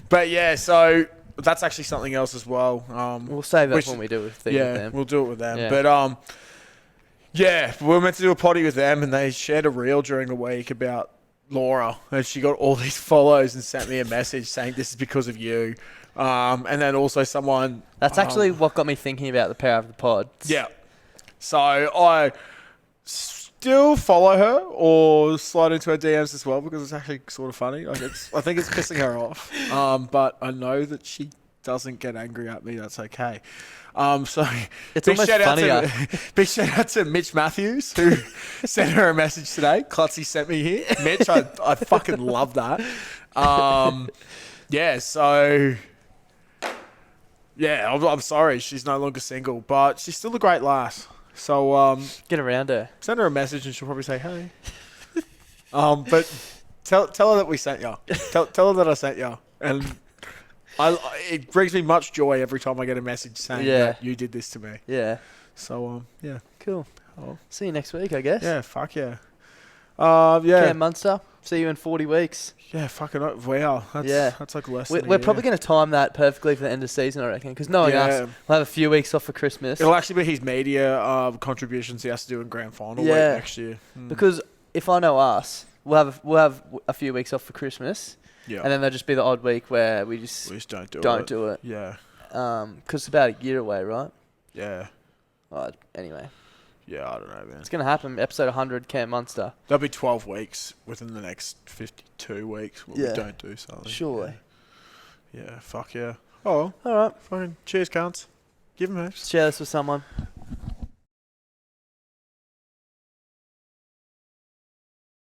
But yeah, so that's actually something else as well. We'll save that which- when we do a thing yeah, with them. we'll do it with them. Yeah. But yeah, we were meant to do a potty with them, and they shared a reel during the week about Laura, and she got all these follows and sent me a message saying this is because of you. And then also someone... That's actually what got me thinking about the power of the pod. Yeah. So I still follow her or slide into her DMs as well because it's actually sort of funny. Like I think it's pissing her off. But I know that she doesn't get angry at me. That's okay. So It's almost funnier. Big shout out to Mitch Matthews who sent her a message today. Clutzy sent me here. Mitch, I fucking love that. Yeah, so Yeah, I'm sorry, she's no longer single, but she's still a great lass. So Get around her. send her a message and she'll probably say hey. But tell her that we sent you. Tell her that I sent you, and it brings me much joy every time I get a message saying that you did this to me. Yeah. So yeah, Cool. Oh. See you next week, I guess. yeah, fuck yeah. Yeah, Cam Munster. See you in 40 weeks. yeah, fucking wow. That's like less. than a We're year. probably going to time that perfectly for the end of season, I reckon. Because knowing us, we'll have a few weeks off for Christmas. It'll actually be his media contributions he has to do in grand final week next year. Because if I know us, we'll have a few weeks off for Christmas. Yeah, And then there'll just be the odd week where we just don't do it. Yeah, Because it's about a year away, right? yeah, Anyway, yeah. I don't know, man. it's going to happen. Episode 100, Cam Munster. There'll be 12 weeks within the next 52 weeks where Yeah. we don't do something. Surely. Yeah, fuck yeah. Oh, All right. fucking cheers, cunts. Give him a Share this with someone.